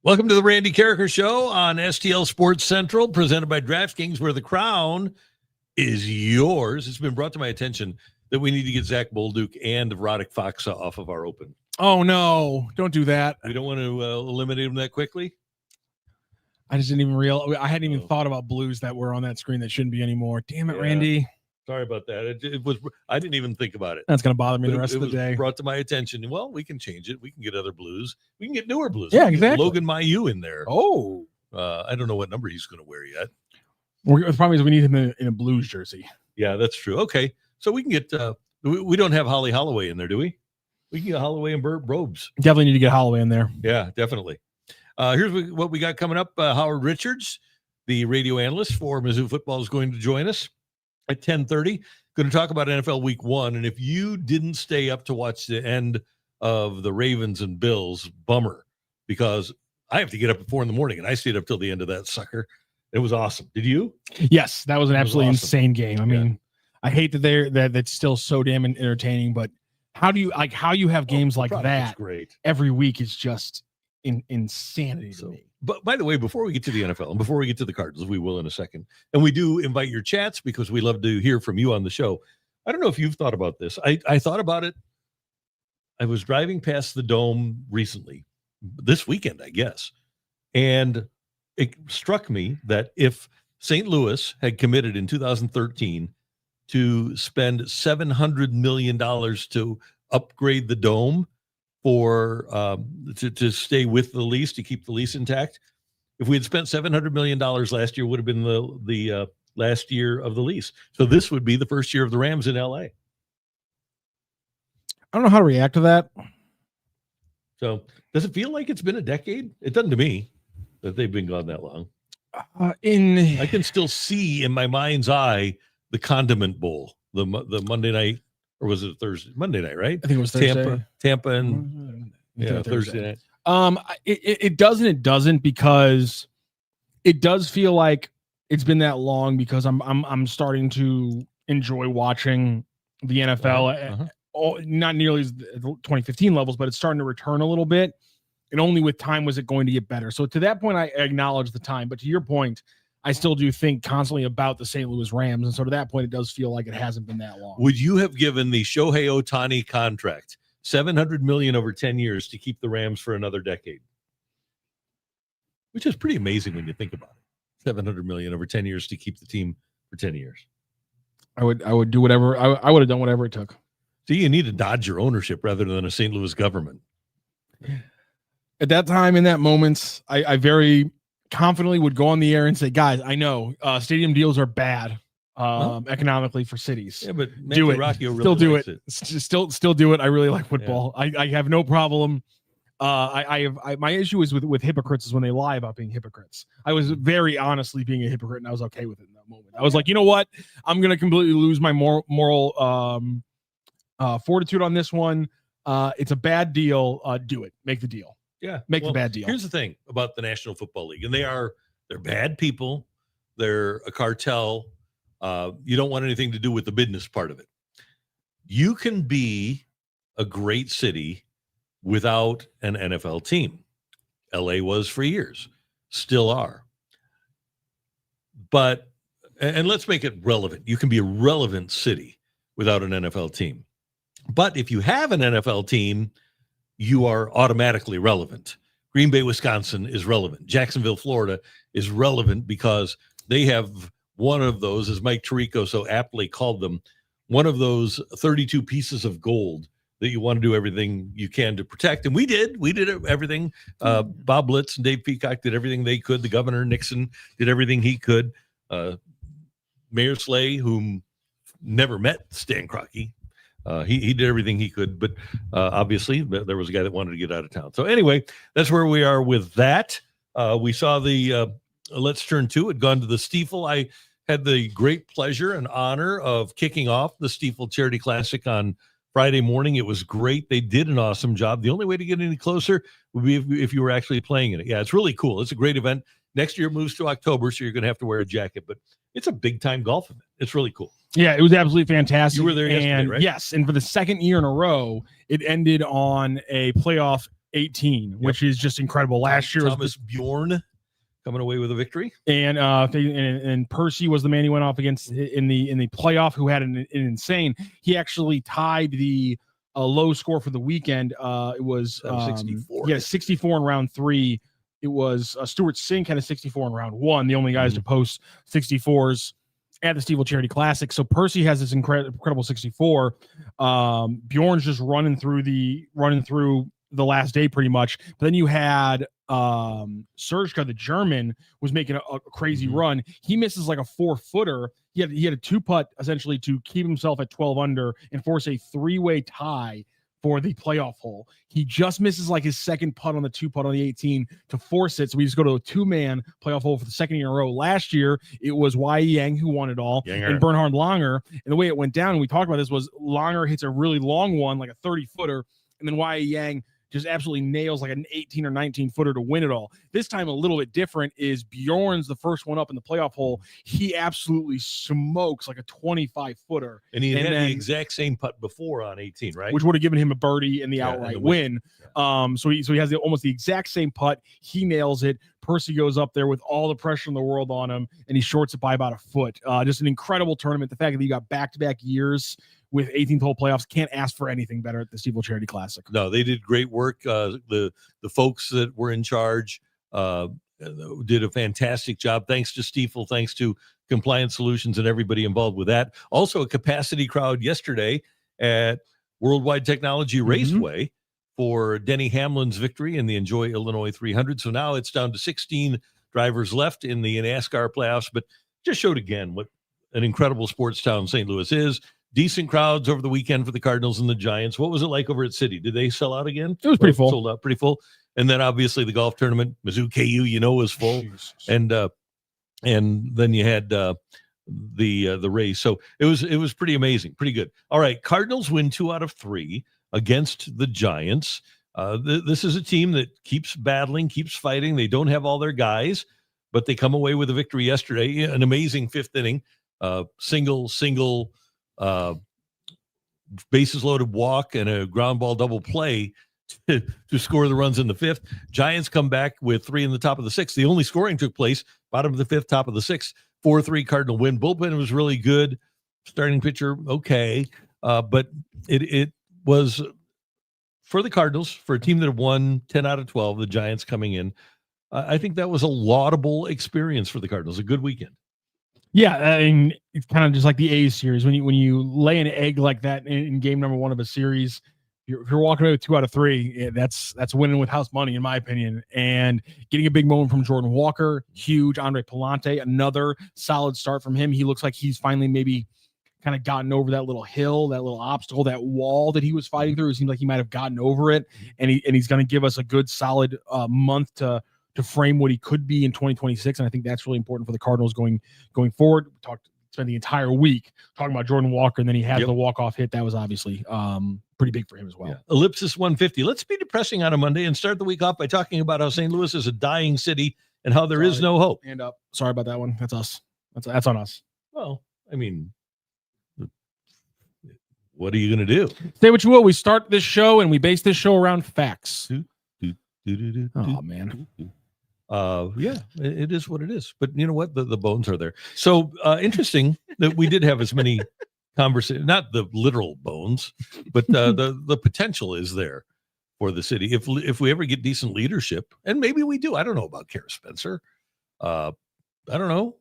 Welcome to the Randy Karraker Show on STL Sports Central, presented by DraftKings, where the crown is yours. It's been brought to my attention that we need to get Zach Bolduc and Roddick Foxa off of our open. Oh, no. Don't do that. We don't want to eliminate them that quickly? I just didn't even I hadn't even thought about blues that were on that screen that shouldn't be anymore. Damn it, Randy. Sorry about that. It was. I didn't even think about it. That's going to bother me the rest of the day. Brought to my attention. Well, we can change it. We can get other blues. We can get newer blues. Yeah, exactly. Logan Mailloux in there. Oh. I don't know what number he's going to wear yet. The problem is we need him in a blues jersey. Yeah, that's true. Okay. So we can get we don't have Holly Holloway in there, do we? We can get Holloway and robes. Definitely need to get Holloway in there. Yeah, definitely. Here's what we got coming up. Howard Richards, the radio analyst for Mizzou football, is going to join us at 10:30. Going to talk about NFL Week 1. And if you didn't stay up to watch the end of the Ravens and Bills, bummer, because I have to get up at 4 a.m, and I stayed up till the end of that sucker. It was awesome. Did you? Yes, that was an absolutely awesome. Insane game. I mean, I hate that that's still so damn entertaining, but how you have games like that great every week is just insanity to me. But by the way, before we get to the NFL and before we get to the Cardinals, we will in a second. And we do invite your chats because we love to hear from you on the show. I don't know if you've thought about this. I thought about it. I was driving past the Dome recently, this weekend, I guess. And it struck me that if St. Louis had committed in 2013 to spend $700 million to upgrade the Dome, for to stay with the lease, to keep the lease intact. If we had spent $700 million last year, would have been the last year of the lease. So this would be the first year of the Rams in LA. I don't know how to react to that. So does it feel like it's been a decade? It doesn't to me that they've been gone that long. I can still see in my mind's eye the Condiment Bowl, the Monday night. Or was it Thursday? Monday night, right? I think it was Thursday. Tampa and Thursday night. It doesn't because it does feel like it's been that long because I'm starting to enjoy watching the NFL. Not nearly as the 2015 levels, but it's starting to return a little bit. And only with time was it going to get better. So to that point, I acknowledge the time. But to your point, I still do think constantly about the St. Louis Rams. And so to that point, it does feel like it hasn't been that long. Would you have given the Shohei Ohtani contract $700 million over 10 years to keep the Rams for another decade? Which is pretty amazing when you think about it. $700 million over 10 years to keep the team for 10 years. I would do whatever. I would have done whatever it took. So you need to dodge your ownership rather than a St. Louis government. At that time, in that moment, I very confidently would go on the air and say, guys, I know stadium deals are bad economically for cities. Yeah, but do it. Really still do it. Still do it. I really like football. Yeah. I have no problem. My issue is with hypocrites is when they lie about being hypocrites. I was very honestly being a hypocrite, and I was okay with it in that moment. I was like, you know what? I'm going to completely lose my moral fortitude on this one. It's a bad deal. Do it. Make the deal. Yeah, make the bad deal. Here's the thing about the National Football League, and they're bad people. They're a cartel. You don't want anything to do with the business part of it. You can be a great city without an NFL team. LA was for years, still are. But, and let's make it relevant. You can be a relevant city without an NFL team. But if you have an NFL team, you are automatically relevant. Green Bay, Wisconsin is relevant. Jacksonville, Florida is relevant because they have one of those, as Mike Tirico so aptly called them, one of those 32 pieces of gold that you want to do everything you can to protect. And we did everything. Bob Litz and Dave Peacock did everything they could. The governor, Nixon, did everything he could. Mayor Slay, whom never met Stan Kroenke, he did everything he could, but obviously there was a guy that wanted to get out of town. So anyway, that's where we are with that. We saw the Let's Turn 2 had gone to the Stiefel. I had the great pleasure and honor of kicking off the Stiefel Charity Classic on Friday morning. It was great. They did an awesome job. The only way to get any closer would be if you were actually playing in it. Yeah, it's really cool. It's a great event. Next year it moves to October, so you're going to have to wear a jacket, but it's a big-time golf event. It's really cool. Yeah, it was absolutely fantastic. You were there yesterday, right? Yes, and for the second year in a row, it ended on a playoff 18, which is just incredible. Last year, Thomas Bjorn coming away with a victory, and Percy was the man he went off against in the playoff, who had an insane. He actually tied the low score for the weekend. It was 64. He had a 64 in round 3. It was Stuart Sink had a 64 in round 1. The only guys to post 64s at the Steville Charity Classic. So Percy has this incredible 64. Bjorn's just running through the last day pretty much. But then you had Sergka, the German, was making a crazy run. He misses like a 4-footer. He had a 2-putt essentially to keep himself at 12 under and force a 3-way tie for the playoff hole. He just misses like his second putt on the 2-putt on the 18 to force it. So we just go to a 2-man playoff hole for the second year in a row. Last year, it was Y. Yang who won it all, and Bernhard Langer. And the way it went down, and we talked about this, was Langer hits a really long one, like a 30-footer, and then Y. Yang just absolutely nails like an 18 or 19 footer to win it all. This time a little bit different is Bjorn's the first one up in the playoff hole. He absolutely smokes like a 25 footer. And he had the exact same putt before on 18, right? Which would have given him a birdie and the outright win. Yeah. So he has almost the exact same putt. He nails it. Percy goes up there with all the pressure in the world on him, and he shorts it by about a foot. Just an incredible tournament. The fact that you got back-to-back years with 18th hole playoffs, can't ask for anything better at the Steville Charity Classic. No, they did great work. The folks that were in charge did a fantastic job. Thanks to Stiefel, thanks to Compliance Solutions and everybody involved with that. Also a capacity crowd yesterday at Worldwide Technology Raceway for Denny Hamlin's victory in the Enjoy Illinois 300. So now it's down to 16 drivers left in the NASCAR playoffs, but just showed again what an incredible sports town St. Louis is. Decent crowds over the weekend for the Cardinals and the Giants. What was it like over at City? Did they sell out again? It was pretty full. Sold out pretty full. And then obviously the golf tournament, Mizzou KU, was full. Jesus. And then you had the race. So it was pretty amazing, pretty good. All right, Cardinals win 2 out of 3 against the Giants. This is a team that keeps battling, keeps fighting. They don't have all their guys, but they come away with a victory yesterday. An amazing 5th inning, single. Bases loaded walk and a ground ball double play to score the runs in the 5th. Giants come back with 3 in the top of the 6th. The only scoring took place bottom of the 5th, top of the 6th. 4-3 Cardinal win. Bullpen was really good. Starting pitcher, okay. But it was for the Cardinals, for a team that won 10 out of 12, the Giants coming in. I think that was a laudable experience for the Cardinals, a good weekend. Yeah, I mean, it's kind of just like the A's series. When you lay an egg like that in game number 1 of a series, if you're walking away with 2 out of 3, that's winning with house money, in my opinion. And getting a big moment from Jordan Walker, huge. Andre Palante, another solid start from him. He looks like he's finally maybe kind of gotten over that little hill, that little obstacle, that wall that he was fighting through. It seems like he might have gotten over it, and he's going to give us a good solid month to frame what he could be in 2026. And I think that's really important for the Cardinals going forward. We spent the entire week talking about Jordan Walker, and then he had the walk-off hit. That was obviously pretty big for him as well. Yeah. Ellipsis 150. Let's be depressing on a Monday and start the week off by talking about how St. Louis is a dying city and how there is no hope. Hand up. Sorry about that one. That's us. That's on us. Well, I mean, what are you going to do? Say what you will. We start this show and we base this show around facts. Oh, man. Yeah, it is what it is. But you know what? The bones are there. So interesting that we did have as many conversations, not the literal bones, but the potential is there for the city. If we ever get decent leadership, and maybe we do. I don't know about Kara Spencer. I don't know.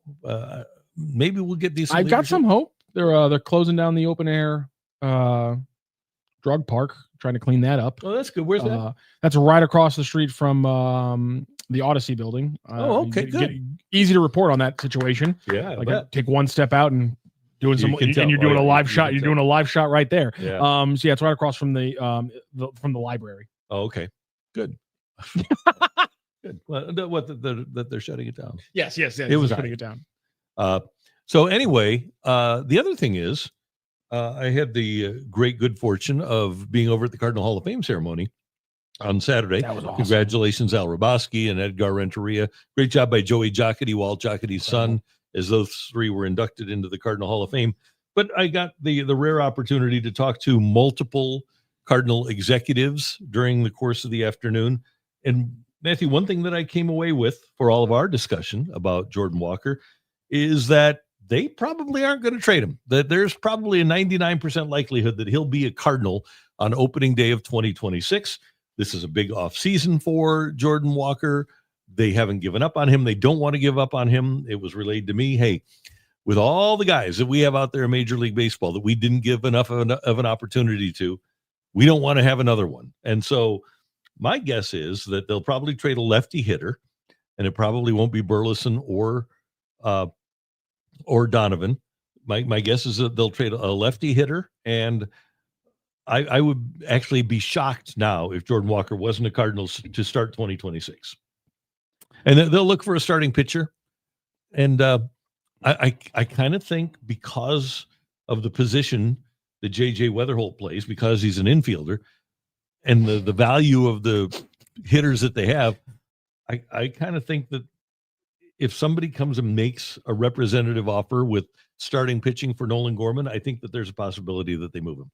Maybe we'll get decent I've got some hope. They're closing down the open air drug park, trying to clean that up. Oh, that's good. Where's that? That's right across the street from the Odyssey building. Okay, good. Easy to report on that situation. Yeah, like take one step out and doing you're doing a live shot. You're doing a live shot right there. Yeah. So yeah, it's right across from the library. Oh, okay, good. Good. Well, that they're shutting it down. Yes. It was shutting it down. So anyway, the other thing is, I had the great good fortune of being over at the Cardinal Hall of Fame ceremony on Saturday. That was awesome. Congratulations, Al Roboski and Edgar Renteria. Great job by Joey Jocketty, Walt Jocketty's son, as those 3 were inducted into the Cardinal Hall of Fame. But I got the rare opportunity to talk to multiple Cardinal executives during the course of the afternoon. And Matthew, one thing that I came away with for all of our discussion about Jordan Walker is that they probably aren't going to trade him. That there's probably a 99% likelihood that he'll be a Cardinal on opening day of 2026. This is a big offseason for Jordan Walker. They haven't given up on him. They don't want to give up on him. It was relayed to me, hey, with all the guys that we have out there in Major League Baseball that we didn't give enough of an opportunity to, we don't want to have another one. And so my guess is that they'll probably trade a lefty hitter, and it probably won't be Burleson or Donovan. My guess is that they'll trade a lefty hitter, and I would actually be shocked now if Jordan Walker wasn't a Cardinals to start 2026. And they'll look for a starting pitcher. And I kind of think because of the position that J.J. Weatherholt plays, because he's an infielder, and the value of the hitters that they have, I kind of think that if somebody comes and makes a representative offer with starting pitching for Nolan Gorman, I think that there's a possibility that they move him.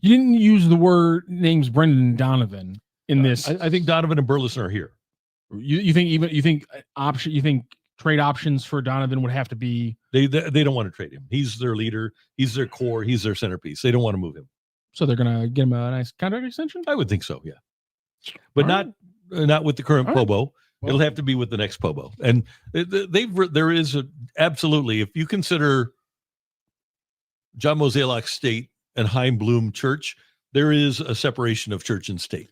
You didn't use the word names Brendan Donovan in this. I think Donovan and Burleson are here. You think trade options for Donovan would have to be? They don't want to trade him. He's their leader. He's their core. He's their centerpiece. They don't want to move him. So they're gonna get him a nice contract extension. I would think so. Yeah, but not with the current Pobo. Well, it'll have to be with the next Pobo. And there is absolutely, if you consider John Mozeliak State and Chaim Bloom Church, there is a separation of church and state.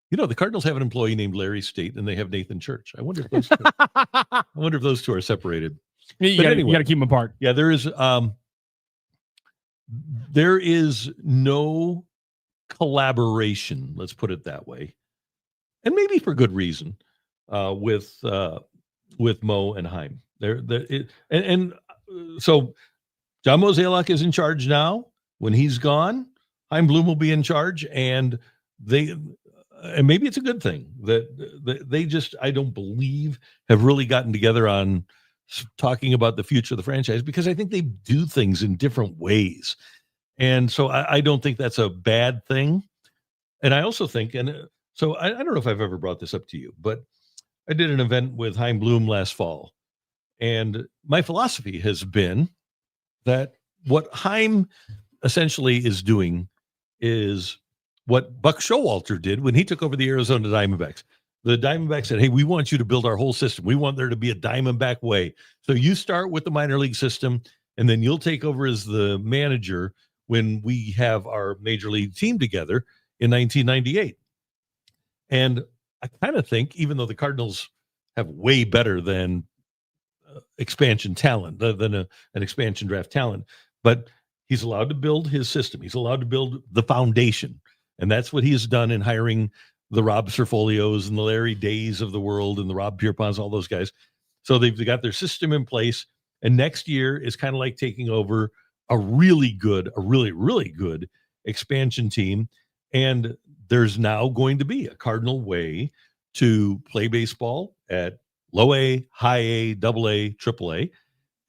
You know, the Cardinals have an employee named Larry State, and they have Nathan Church. I wonder if those two are separated. You got to keep them apart. Yeah, there is no collaboration. Let's put it that way, and maybe for good reason. With Mo and Chaim, so John Mozeliak is in charge now. When he's gone, Chaim Bloom will be in charge, and maybe it's a good thing that they just, I don't believe, have really gotten together on talking about the future of the franchise, because I think they do things in different ways. And so I don't think that's a bad thing. And I also think, and so I don't know if I've ever brought this up to you, but I did an event with Chaim Bloom last fall. And my philosophy has been that what Chaim essentially is doing is what Buck Showalter did when he took over the Arizona Diamondbacks. The Diamondbacks said, hey, we want you to build our whole system. We want there to be a Diamondback way. So you start with the minor league system, and then you'll take over as the manager when we have our major league team together in 1998. And I kind of think, even though the Cardinals have way better than expansion talent, than an expansion draft talent, but he's allowed to build his system. He's allowed to build the foundation. And that's what he has done in hiring the Rob Serfolios and the Larry Days of the world and the Rob Pierpons, all those guys. So they've got their system in place. And next year is kind of like taking over a really good expansion team. And there's now going to be a Cardinal way to play baseball at low A, high A, double A, triple A,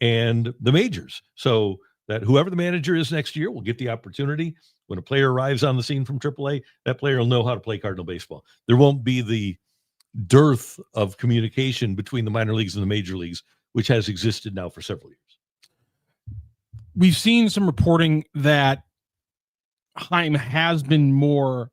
and the majors. So that whoever the manager is next year will get the opportunity. When a player arrives on the scene from AAA, that player will know how to play Cardinal baseball. There won't be the dearth of communication between the minor leagues and the major leagues, which has existed now for several years. We've seen some reporting that Chaim has been more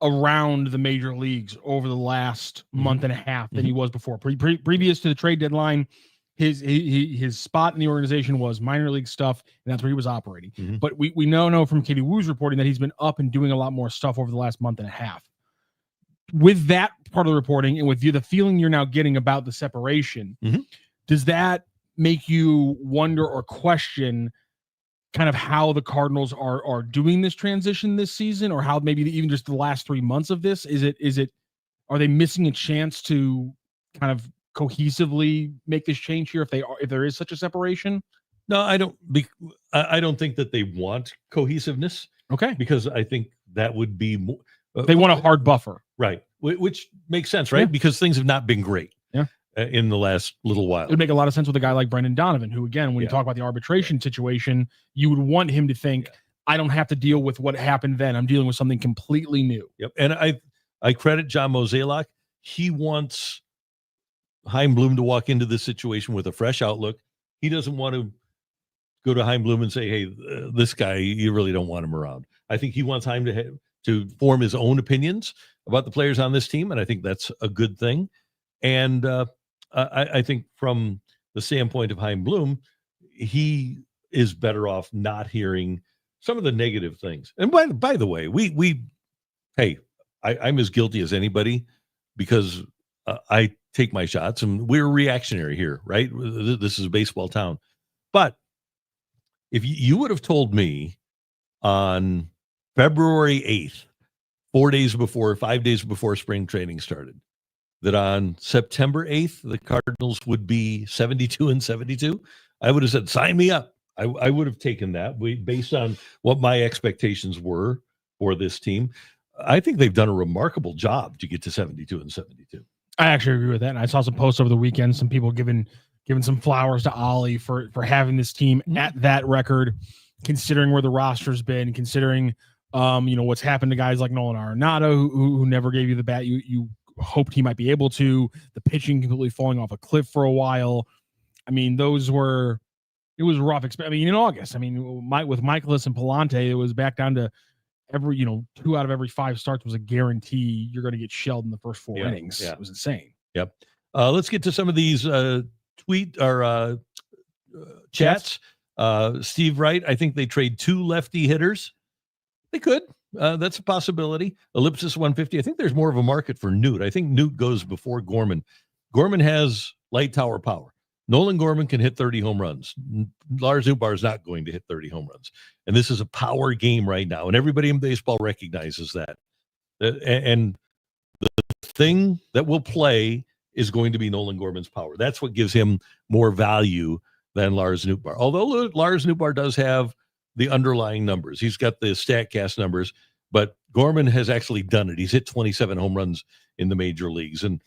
around the major leagues over the last month and a half than he was before. Previous to the trade deadline, his spot in the organization was minor league stuff, and that's where he was operating. But we now know from Katie Woo's reporting that he's been up and doing a lot more stuff over the last month and a half. With that part of the reporting, and with the feeling you're now getting about the separation, does that make you wonder or question kind of how the Cardinals are doing this transition this season, or how maybe even just the last 3 months of this? Are they missing a chance to kind of cohesively make this change here if there is such a separation? No, I don't think that they want cohesiveness. Okay. Because I think that would be more, they want a hard buffer. Right. Which makes sense, right? Yeah. Because things have not been great. Yeah. In the last little while. It would make a lot of sense with a guy like Brendan Donovan, who, again, when you talk about the arbitration situation, you would want him to think, I don't have to deal with what happened then. I'm dealing with something completely new. Yep. And I credit John Mozeliak. He wants Chaim Bloom to walk into this situation with a fresh outlook. He doesn't want to go to Chaim Bloom and say, hey, this guy, you really don't want him around. I think he wants Chaim to form his own opinions about the players on this team, and I think that's a good thing. And I think from the standpoint of Chaim Bloom, he is better off not hearing some of the negative things. And by the way, I'm as guilty as anybody because I take my shots, and we're reactionary here, right? This is a baseball town. But if you would have told me on February 8th, 5 days before spring training started, that on September 8th, the Cardinals would be 72-72, I would have said, sign me up. I would have taken that based on what my expectations were for this team. I think they've done a remarkable job to get to 72-72. I actually agree with that. And I saw some posts over the weekend, some people giving some flowers to Ollie for having this team at that record, considering where the roster's been, considering what's happened to guys like Nolan Arenado, who never gave you the bat you hoped he might be able to, the pitching completely falling off a cliff for a while. I mean, it was rough. I mean, in August, with Michaelis and Palante, it was back down to every, 2 out of every 5 starts was a guarantee you're going to get shelled in the first 4 innings. Yeah. It was insane. Yep. Let's get to some of these tweet or chats. Steve Wright, I think they trade 2 lefty hitters. They could. That's a possibility. Ellipsis 150. I think there's more of a market for Newt. I think Newt goes before Gorman. Gorman has light tower power. Nolan Gorman can hit 30 home runs. Lars Nootbaar is not going to hit 30 home runs. And this is a power game right now. And everybody in baseball recognizes that. And the thing that will play is going to be Nolan Gorman's power. That's what gives him more value than Lars Nootbaar. Although Lars Nootbaar does have the underlying numbers. He's got the StatCast numbers, but Gorman has actually done it. He's hit 27 home runs in the major leagues. And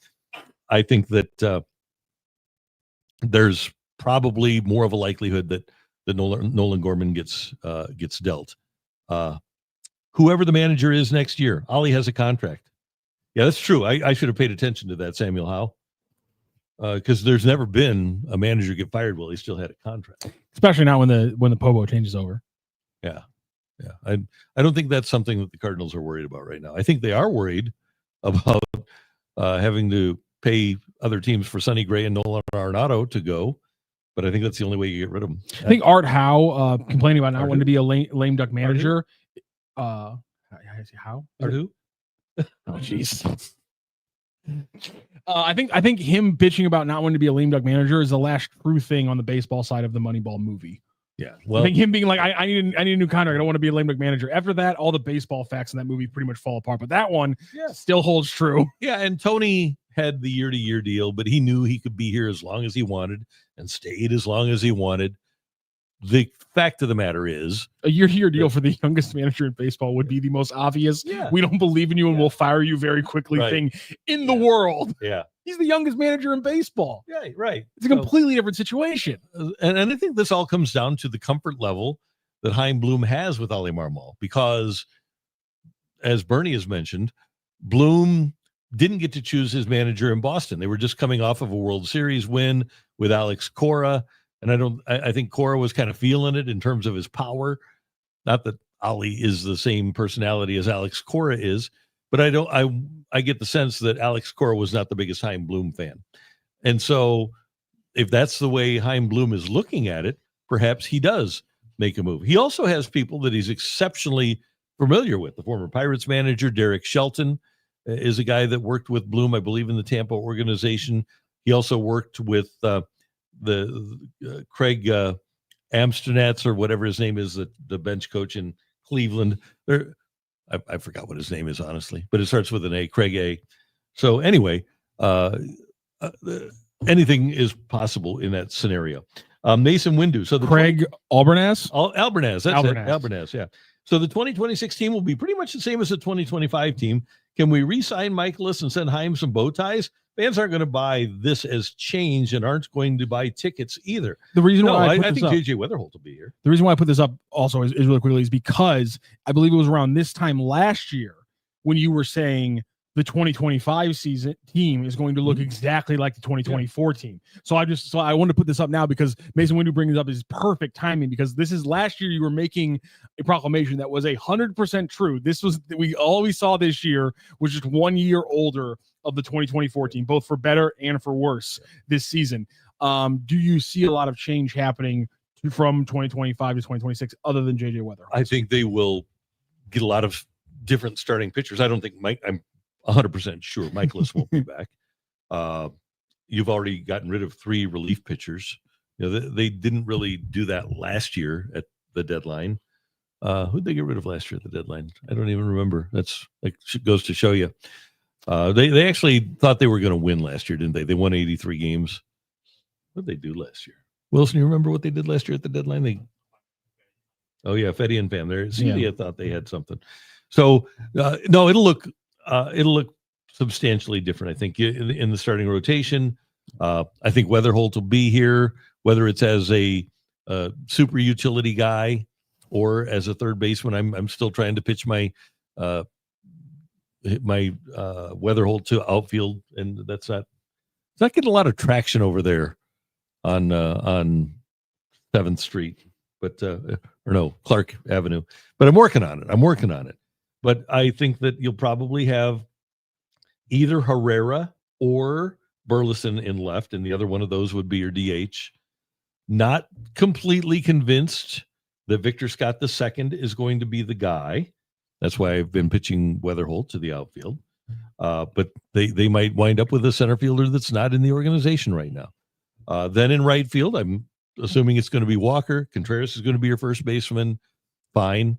I think that there's probably more of a likelihood that Nolan Gorman gets dealt. Whoever the manager is next year, Ollie has a contract. Yeah, that's true. I should have paid attention to that, Samuel Howe, because there's never been a manager get fired while he still had a contract. Especially not when the Pobo changes over. Yeah. I don't think that's something that the Cardinals are worried about right now. I think they are worried about having to pay other teams for Sonny Gray and Nolan Arenado to go, but I think that's the only way you get rid of them. I think Art Howe complaining about not wanting to be a lame duck manager. How? Art who? Oh, jeez. I think him bitching about not wanting to be a lame duck manager is the last true thing on the baseball side of the Moneyball movie. Yeah. Well, I think him being like, I need a new contract. I don't want to be a lame duck manager. After that, all the baseball facts in that movie pretty much fall apart. But that one still holds true. Yeah, and Tony had the year-to-year deal, but he knew he could be here as long as he wanted and stayed as long as he wanted. The fact of the matter is, a year-to-year deal for the youngest manager in baseball would be the most obvious. Yeah. We don't believe in you and we'll fire you very quickly thing in the world. Yeah. He's the youngest manager in baseball. Yeah, right. It's a completely different situation. And I think this all comes down to the comfort level that Chaim Bloom has with Ollie Marmol, because, as Bernie has mentioned, Bloom didn't get to choose his manager in Boston. They were just coming off of a World Series win with Alex Cora. And I think Cora was kind of feeling it in terms of his power. Not that Ollie is the same personality as Alex Cora is, but I get the sense that Alex Cora was not the biggest Chaim Bloom fan. And so if that's the way Chaim Bloom is looking at it, perhaps he does make a move. He also has people that he's exceptionally familiar with. The former Pirates manager, Derek Shelton, is a guy that worked with Bloom, I believe, in the Tampa organization. He also worked with the Craig Amsterdam or whatever his name is, the bench coach in Cleveland. I forgot what his name is, honestly, but it starts with an A, Craig A. So anyway, anything is possible in that scenario. Mason Windu. So Craig Albernaz? Albernaz. That's Albernaz. it. Albernaz, yeah. So the 2026 team will be pretty much the same as the 2025 team. Can we re-sign Michaelis and send Heim some bow ties? Fans aren't going to buy this as change and aren't going to buy tickets either. The reason why I think JJ Weatherholt will be here. The reason why I put this up also is really quickly is because I believe it was around this time last year when you were saying the 2025 season team is going to look exactly like the 2024 team. So I wanted to put this up now because Mason, when you bring this up, is perfect timing because this is last year you were making a proclamation that was 100% true. This was all we saw this year was just 1 year older of the 2024 team, both for better and for worse this season. Do you see a lot of change happening from 2025 to 2026 other than JJ Weather? I think they will get a lot of different starting pitchers. I don't think I'm 100% sure Michaelis won't be back. You've already gotten rid of 3 relief pitchers. They didn't really do that last year at the deadline. Who'd they get rid of last year at the deadline? I don't even remember. Goes to show you. They actually thought they were going to win last year, didn't they? They won 83 games. What did they do last year? Wilson, you remember what they did last year at the deadline? Fetty and Pham. Celia thought they had something. So no, it'll look substantially different. I think in the starting rotation. I think Weatherholt will be here, whether it's as a super utility guy or as a third baseman. I'm still trying to pitch my Weatherholt to outfield, and it's not getting a lot of traction over there on 7th Street, Clark Avenue. But I'm working on it. But I think that you'll probably have either Herrera or Burleson in left, and the other one of those would be your DH. Not completely convinced that Victor Scott II is going to be the guy. That's why I've been pitching Weatherholt to the outfield. But they might wind up with a center fielder that's not in the organization right now. Then in right field, I'm assuming it's going to be Walker. Contreras is going to be your first baseman. Fine.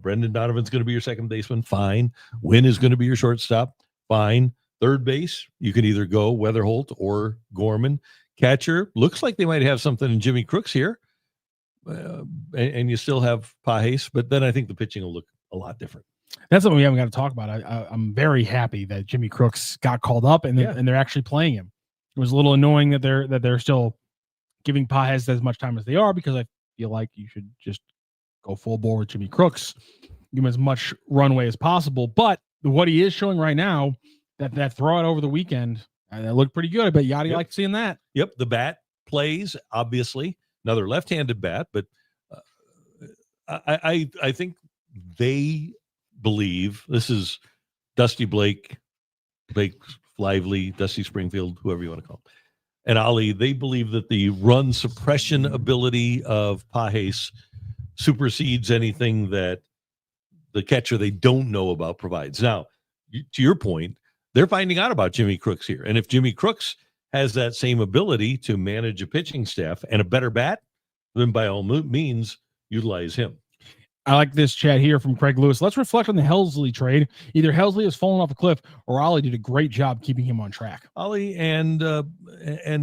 Brendan Donovan's going to be your second baseman. Fine. Wynn is going to be your shortstop. Fine. Third base, you can either go Weatherholt or Gorman. Catcher, looks like they might have something in Jimmy Crooks here. And you still have Pajes, but then I think the pitching will look a lot different. That's something we haven't got to talk about. I'm very happy that Jimmy Crooks got called up and they're actually playing him. It was a little annoying that they're still giving Pajes as much time as they are, because I feel like you should just go full bore with Jimmy Crooks, give him as much runway as possible. But what he is showing right now, that throw out over the weekend, that looked pretty good. I bet Yachty liked seeing that. Yep, the bat plays, obviously. Another left-handed bat, but I think they believe, this is Dusty Blake Lively, Dusty Springfield, whoever you want to call him, and Ollie, they believe that the run suppression ability of Pajes supersedes anything that the catcher they don't know about provides. Now, to your point, they're finding out about Jimmy Crooks here. And if Jimmy Crooks has that same ability to manage a pitching staff and a better bat, then by all means, utilize him. I like this chat here from Craig Lewis. Let's reflect on the Helsley trade. Either Helsley has fallen off a cliff or Ollie did a great job keeping him on track. Ollie and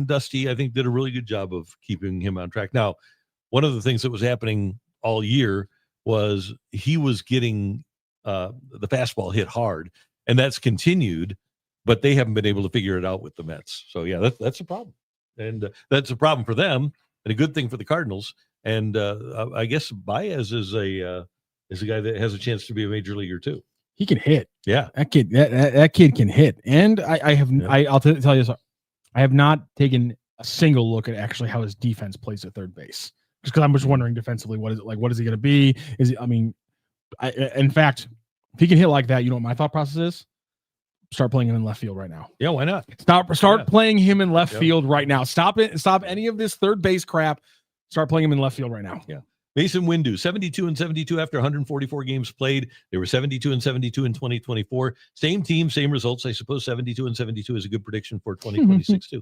Dusty, I think, did a really good job of keeping him on track. Now, one of the things that was happening all year was he was getting the fastball hit hard, and that's continued, but they haven't been able to figure it out with the Mets. So, yeah, that's a problem. And that's a problem for them and a good thing for the Cardinals. And I guess Baez is a guy that has a chance to be a major leaguer too. He can hit. Yeah, that kid can hit. And I'll tell you, I have not taken a single look at actually how his defense plays at third base, just because I'm just wondering defensively, what is it like? What is he going to be? In fact, if he can hit like that, you know what my thought process is? Start playing him in left field right now. Yeah, why not? Start playing him in left field right now. Stop any of this third base crap. Start playing him in left field right now. Yeah. Mason Windu, 72-72 after 144 games played. They were 72-72 in 2024. Same team, same results. I suppose 72-72 is a good prediction for 2026 too.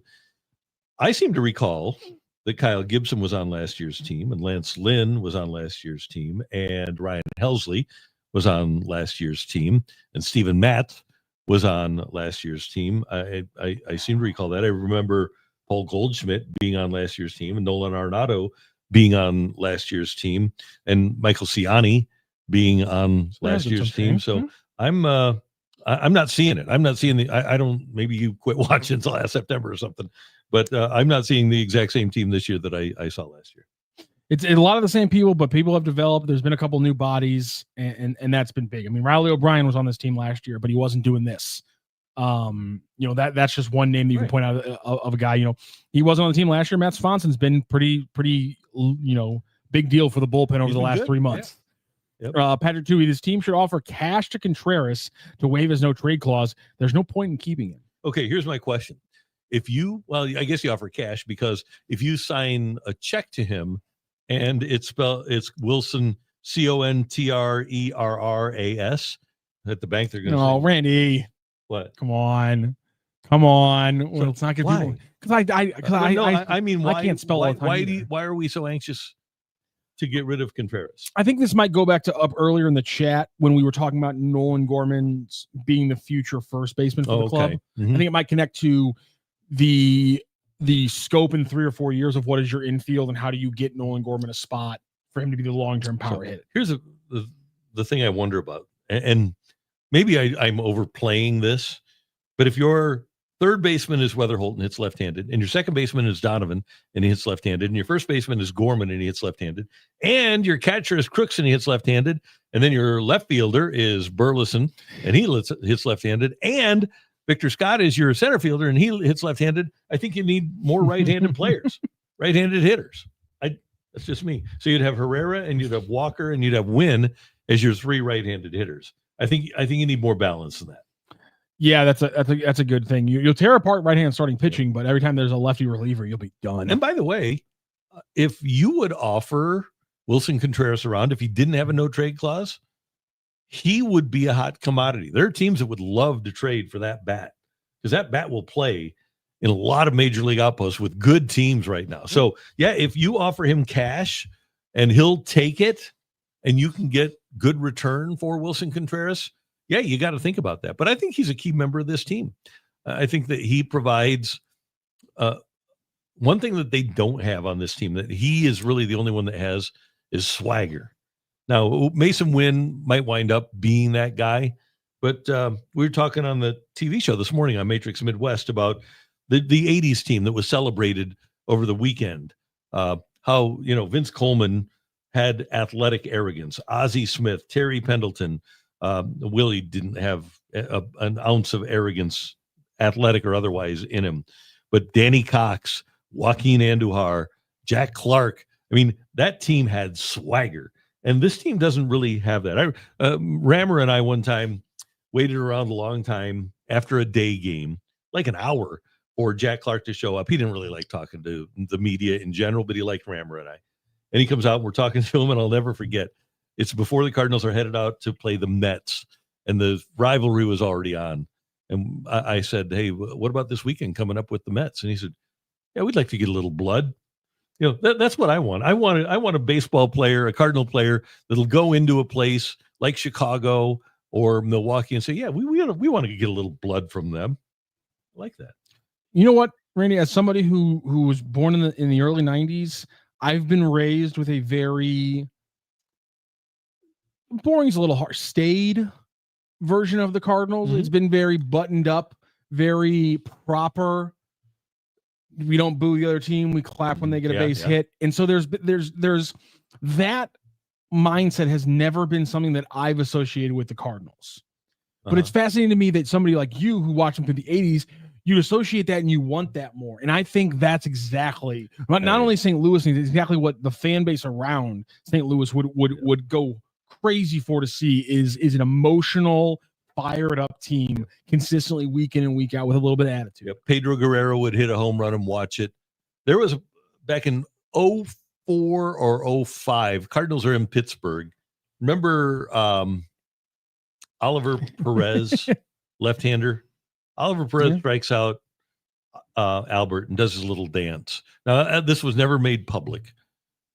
I seem to recall that Kyle Gibson was on last year's team, and Lance Lynn was on last year's team, and Ryan Helsley was on last year's team, and Stephen Matt was on last year's team. I seem to recall that. I remember Paul Goldschmidt being on last year's team and Nolan Arenado being on last year's team, and Michael Ciani being on last year's team. So I'm not seeing it. I'm not seeing I don't, maybe you quit watching until last September or something, but I'm not seeing the exact same team this year that I saw last year. It's a lot of the same people, but people have developed. There's been a couple new bodies, and that's been big. I mean, Riley O'Brien was on this team last year, but he wasn't doing this. That's just one name that you can point out of a guy. He wasn't on the team last year. Matt Svenson's been pretty, big deal for the bullpen over the last 3 months. Yeah. Yep. Patrick Toohey, this team should offer cash to Contreras to waive his no trade clause. There's no point in keeping him. Okay, here's my question. I guess you offer cash, because if you sign a check to him and it's Willson Contreras at the bank, they're going to say, Randy. What? Come on. Well, it's not good. Why? Because I why, can't spell all the time. Why are we so anxious to get rid of Contreras? I think this might go back to up earlier in the chat when we were talking about Nolan Gorman's being the future first baseman for the club. Mm-hmm. I think it might connect to the scope in 3 or 4 years of what is your infield and how do you get Nolan Gorman a spot for him to be the long-term power hitter. Here's the thing I wonder about, and maybe I'm overplaying this, but if your third baseman is Weatherholt and hits left-handed, and your second baseman is Donovan and he hits left-handed, and your first baseman is Gorman and he hits left-handed, and your catcher is Crooks and he hits left-handed, and then your left fielder is Burleson and he hits left-handed, and Victor Scott is your center fielder and he hits left-handed, I think you need more right-handed players, right-handed hitters. That's just me. So you'd have Herrera and you'd have Walker and you'd have Wynn as your 3 right-handed hitters. I think you need more balance than that. Yeah, that's a good thing. You'll tear apart right-hand starting pitching, but every time there's a lefty reliever, you'll be done. And by the way, if you would offer Willson Contreras around, if he didn't have a no-trade clause, he would be a hot commodity. There are teams that would love to trade for that bat, because that bat will play in a lot of major league outposts with good teams right now. So, yeah, if you offer him cash and he'll take it and you can get good return for Willson Contreras, yeah, you got to think about that. But I think he's a key member of this team. I think that he provides one thing that they don't have on this team, that he is really the only one that has, is swagger. Now, Mason Wynn might wind up being that guy, but we were talking on the TV show this morning on Matrix Midwest about the 80s team that was celebrated over the weekend. How, Vince Coleman had athletic arrogance. Ozzie Smith, Terry Pendleton, Willie didn't have an ounce of arrogance, athletic or otherwise, in him. But Danny Cox, Joaquin Andujar, Jack Clark, that team had swagger. And this team doesn't really have that. Rammer and I one time waited around a long time after a day game, like an hour, for Jack Clark to show up. He didn't really like talking to the media in general, but he liked Rammer and I. And he comes out and we're talking to him, and I'll never forget. It's before the Cardinals are headed out to play the Mets, and the rivalry was already on. And I said, hey, what about this weekend coming up with the Mets? And he said, yeah, we'd like to get a little blood. That's what I want. I want a baseball player, a Cardinal player that'll go into a place like Chicago or Milwaukee and say, yeah, we want to get a little blood from them. I like that. You know what, Randy, as somebody who was born in the early 90s, I've been raised with a very boring's a little harsh, staid version of the Cardinals. Mm-hmm. It's been very buttoned up, very proper. We don't boo the other team. We clap when they get a base hit. And so there's that mindset has never been something that I've associated with the Cardinals. But it's fascinating to me that somebody like you who watched them through the 80s, you associate that and you want that more. And I think that's exactly not only St. Louis needs, exactly what the fan base around St. Louis would go crazy for to see is an emotional, fired up team consistently week in and week out with a little bit of attitude. Yep. Pedro Guerrero would hit a home run and watch it. There was back in 04 or 05, Cardinals are in Pittsburgh. Remember Oliver Perez, left-hander? Oliver Perez strikes out Albert and does his little dance. Now, this was never made public,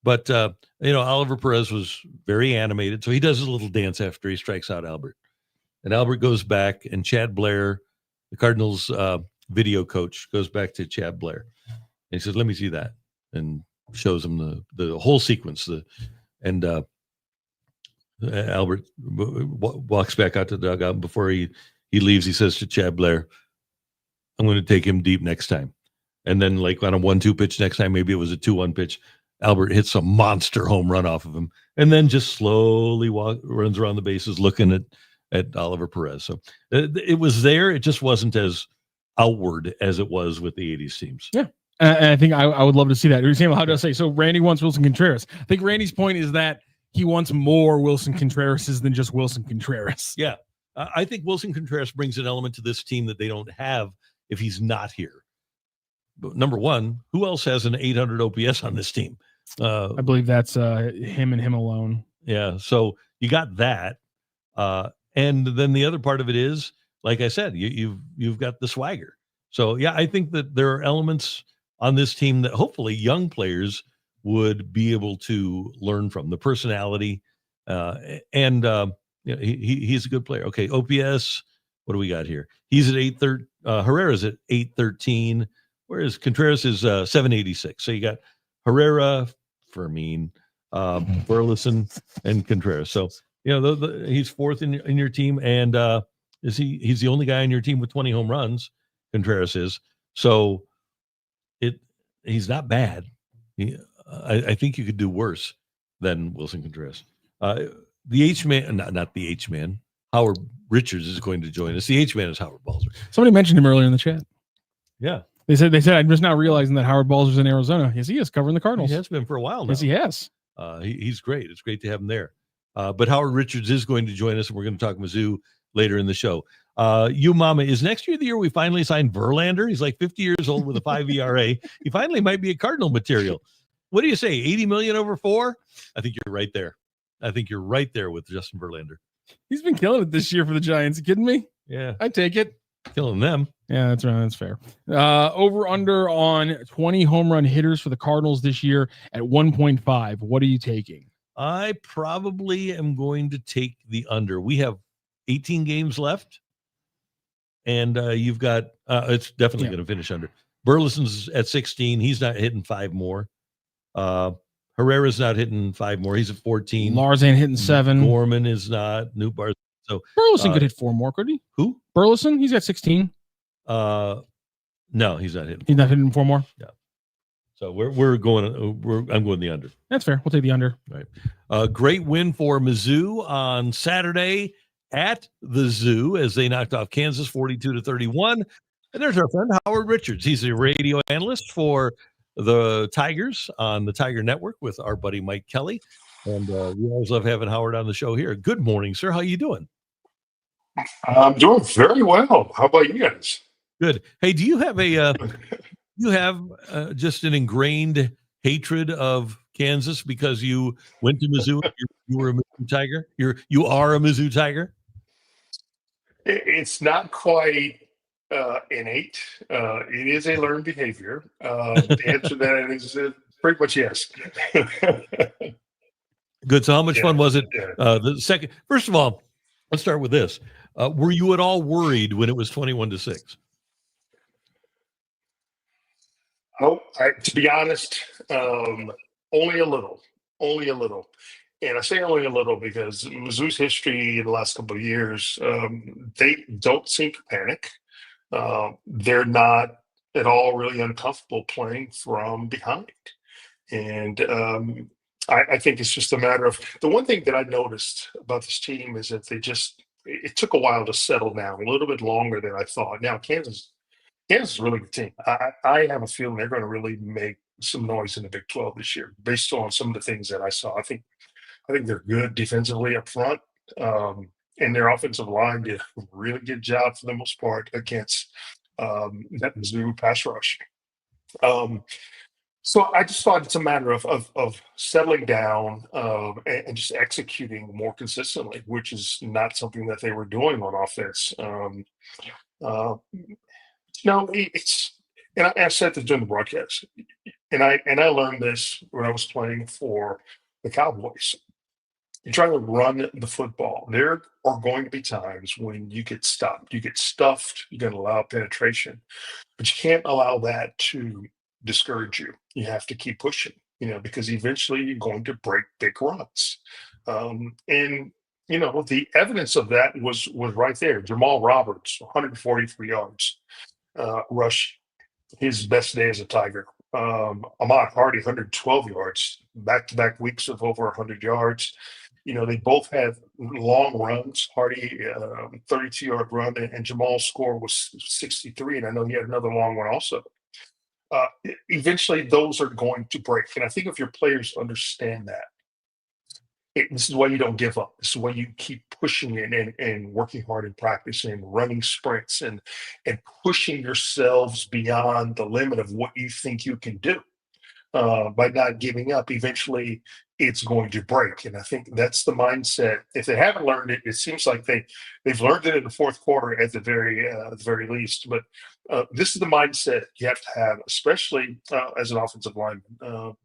but Oliver Perez was very animated, so he does his little dance after he strikes out Albert. And Albert goes back, and Chad Blair, the Cardinals video coach, goes back to Chad Blair. And he says, let me see that, and shows him the whole sequence. Albert walks back out to the dugout. Before he leaves, he says to Chad Blair, I'm going to take him deep next time. And then like on a 1-2 pitch next time, maybe it was a 2-1 pitch, Albert hits a monster home run off of him and then just slowly runs around the bases looking at Oliver Perez. So it was there. It just wasn't as outward as it was with the 80s teams. Yeah. And I think I would love to see that. How do I say? So Randy wants Willson Contreras. I think Randy's point is that he wants more Willson Contrerases than just Willson Contreras. Yeah. I think Willson Contreras brings an element to this team that they don't have if he's not here. But number one, who else has an 800 OPS on this team? I believe that's him and him alone. Yeah. So you got that. And then the other part of it is, like I said, you've got the swagger. So yeah, I think that there are elements on this team that hopefully young players would be able to learn from. The personality, and he's a good player. Okay, OPS. What do we got here? He's at 813. Herrera's at 813, whereas Contreras is 786. So you got Herrera, Fermin, Burleson, and Contreras. So he's fourth in your team, and he's the only guy in your team with 20 home runs. Contreras is. So he's not bad. I think you could do worse than Willson Contreras. The H-man, not the H-man, Howard Richards is going to join us. The H-man is Howard Balzer. Somebody mentioned him earlier in the chat. Yeah. They said I'm just now realizing that Howard Balzer's in Arizona. Yes, he is covering the Cardinals. He has been for a while now. Yes, he has. He's great. It's great to have him there. But Howard Richards is going to join us, and we're going to talk Mizzou later in the show. Mama, is next year the year we finally signed Verlander? He's like 50 years old with a 5 ERA. He finally might be a Cardinal material. What do you say? 80 million over 4? I think you're right there. I think you're right there with Justin Verlander. He's been killing it this year for the Giants. You kidding me? Yeah. I take it. Killing them. Yeah, that's right. That's fair. Over under on 20 home run hitters for the Cardinals this year at 1.5. What are you taking? I probably am going to take the under. We have 18 games left, and you've got it's definitely going to finish under. Burleson's at 16. He's not hitting 5 more. Herrera's not hitting 5 more. He's at 14. Lars ain't hitting 7. Gorman is not. Newt Bar. So Burleson could hit 4 more, could he? Who? Burleson? He's got 16. No, he's not hitting. He's not hitting 4 more. Yeah. So I'm going the under. That's fair. We'll take the under. Right. Great win for Mizzou on Saturday at the Zoo as they knocked off Kansas 42-31. And there's our friend Howard Richards. He's a radio analyst for the Tigers on the Tiger Network with our buddy Mike Kelly. And we always love having Howard on the show here. Good morning, sir. How you doing? I'm doing very well. How about you guys? Good. Hey, do you have just an ingrained hatred of Kansas because you went to Mizzou? You were a Mizzou Tiger. You are a Mizzou Tiger. It's not quite innate. It is a learned behavior. The answer to that is pretty much yes. Good. So how much fun was it? The second, first of all, let's start with this. Were you at all worried when it was 21-6? Oh, to be honest, only a little. And I say only a little because Mizzou's history in the last couple of years, they don't seem to panic. They're not at all really uncomfortable playing from behind. And I think it's just a matter of the one thing that I noticed about this team is that it took a while to settle down, a little bit longer than I thought. Now, Kansas is a really good team. I have a feeling they're going to really make some noise in the Big 12 this year, based on some of the things that I saw. I think they're good defensively up front, and their offensive line did a really good job for the most part against that Mizzou pass rush. So I just thought it's a matter of settling down and just executing more consistently, which is not something that they were doing on offense. And I said this during the broadcast, and I learned this when I was playing for the Cowboys. You're trying to run the football. There are going to be times when you get stopped, you get stuffed, you're going to allow penetration, but you can't allow that to discourage you. You have to keep pushing, because eventually you're going to break big runs. And the evidence of that was right there. Jamal Roberts, 143 yards rush, his best day as a Tiger. Ahmad Hardy, 112 yards, back-to-back weeks of over 100 yards. They both had long runs. Hardy, 32-yard run, and Jamal's score was 63, and I know he had another long one also. Eventually, those are going to break, and I think if your players understand that, this is why you don't give up. This is why you keep pushing it and working hard in practice and running sprints and pushing yourselves beyond the limit of what you think you can do. By not giving up, eventually it's going to break. And I think that's the mindset. If they haven't learned it, it seems like they've learned it in the fourth quarter at the very least. But this is the mindset you have to have, especially as an offensive lineman.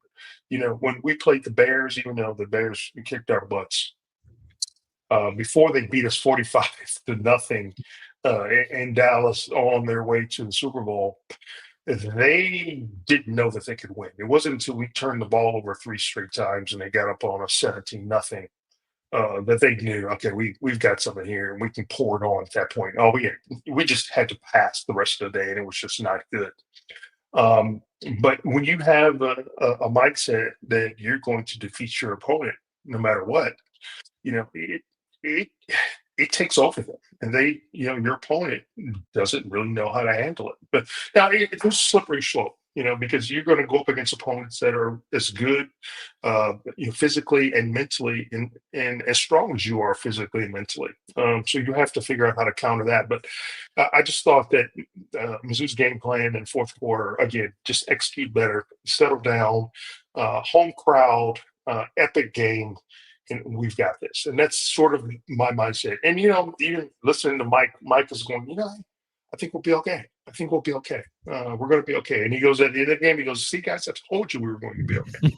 When we played the Bears, even though the Bears kicked our butts, before they beat us 45-0 in Dallas on their way to the Super Bowl, they didn't know that they could win. It wasn't until we turned the ball over 3 straight times and they got up on us 17-0 that they knew, okay, we've got something here and we can pour it on at that point. We just had to pass the rest of the day and it was just not good. But when you have a mindset that you're going to defeat your opponent no matter what, it takes over them, and your opponent doesn't really know how to handle it. But now it's a slippery slope, because you're going to go up against opponents that are as good, physically and mentally, and as strong as you are physically and mentally. So you have to figure out how to counter that. But I just thought that Mizzou's game plan in fourth quarter, again, just execute better, settle down, home crowd, epic game. And we've got this. And that's sort of my mindset. And, even listening to Mike is going, I think we'll be okay. I think we'll be okay. We're going to be okay. And he goes at the end of the game, he goes, see, guys, I told you we were going to be okay.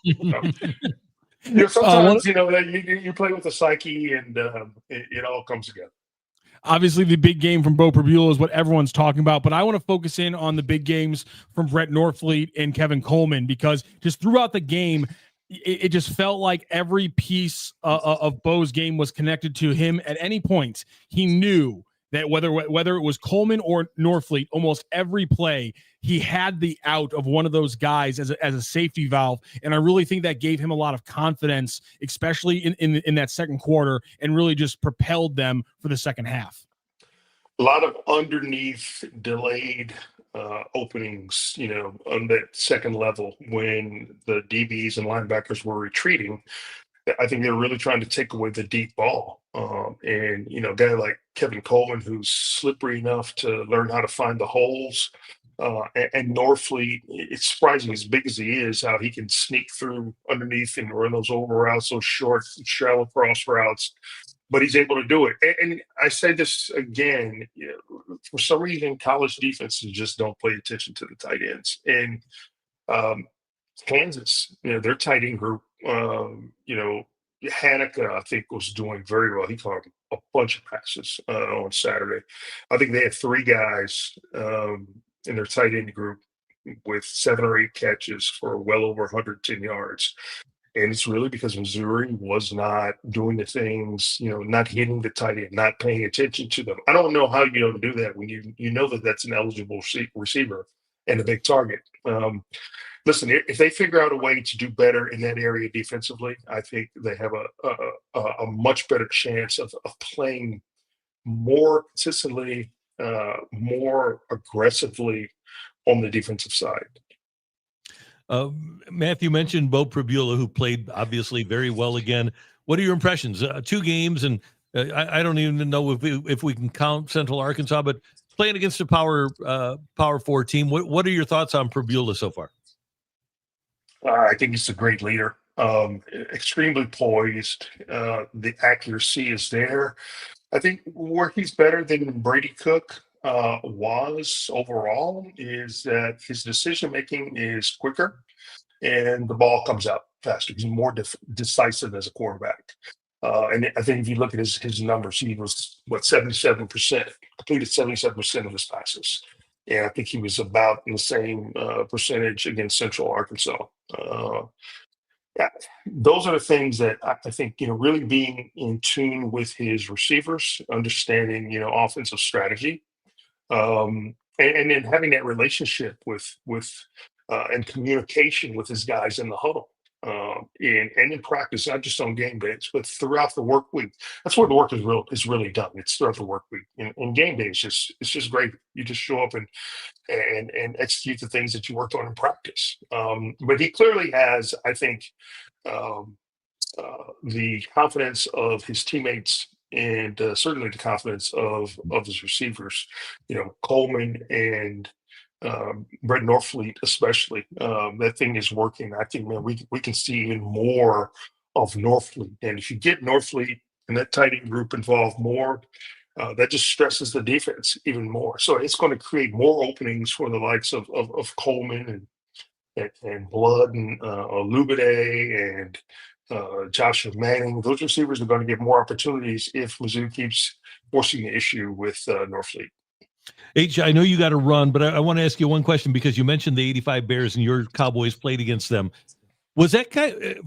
Sometimes, you play with the psyche and it all comes together. Obviously, the big game from Beau is what everyone's talking about, but I want to focus in on the big games from Brett Norfleet and Kevin Coleman, because just throughout the game, it just felt like every piece of Beau's game was connected to him at any point. He knew that whether it was Coleman or Norfleet, almost every play, he had the out of one of those guys as a safety valve. And I really think that gave him a lot of confidence, especially in that second quarter, and really just propelled them for the second half. A lot of underneath delayed openings, on that second level when the DBs and linebackers were retreating. I think they're really trying to take away the deep ball. And a guy like Kevin Coleman, who's slippery enough to learn how to find the holes, and Norfleet, it's surprising, as big as he is, how he can sneak through underneath and run those over routes, those short, shallow cross routes. But he's able to do it. And I say this again, for some reason, college defenses just don't pay attention to the tight ends. And Kansas, their tight end group, Hanukkah, I think, was doing very well. He caught a bunch of passes on Saturday. I think they had 3 guys in their tight end group with 7 or 8 catches for well over 110 yards. And it's really because Missouri was not doing the things, not hitting the tight end, not paying attention to them. I don't know how you don't do that when you know that that's an eligible receiver and a big target. Listen, if they figure out a way to do better in that area defensively, I think they have a much better chance of playing more consistently, more aggressively on the defensive side. Matthew mentioned Beau, who played obviously very well again. What are your impressions? 2 games, and I don't even know if we can count Central Arkansas, but playing against a Power 4 team. What are your thoughts on Pribula so far? I think he's a great leader. Extremely poised. The accuracy is there. I think where he's better than Brady Cook was overall is that his decision making is quicker and the ball comes out faster. He's more decisive as a quarterback. And I think if you look at his numbers, he was 77%, completed 77% of his passes. And I think he was about in the same percentage against Central Arkansas. Yeah, those are the things that I think, really being in tune with his receivers, understanding, offensive strategy, and then having that relationship with and communication with his guys in the huddle, and in practice, not just on game days, but throughout the work week. That's where the work is really done. It's throughout the work week. In game day, it's just great. You just show up and execute the things that you worked on in practice. But he clearly has, I think, um, the confidence of his teammates, and certainly the confidence of his receivers. Coleman and Brett Norfleet, especially. That thing is working. I think, man, we can see even more of Norfleet, and if you get Norfleet and that tight end group involved more, that just stresses the defense even more. So it's going to create more openings for the likes of Coleman and Blood and Olubide and Joshua Manning. Those receivers are going to get more opportunities if Mizzou keeps forcing the issue with Norfleet. H, I know you got to run, but I want to ask you one question, because you mentioned the 85 Bears and your Cowboys played against them. Was that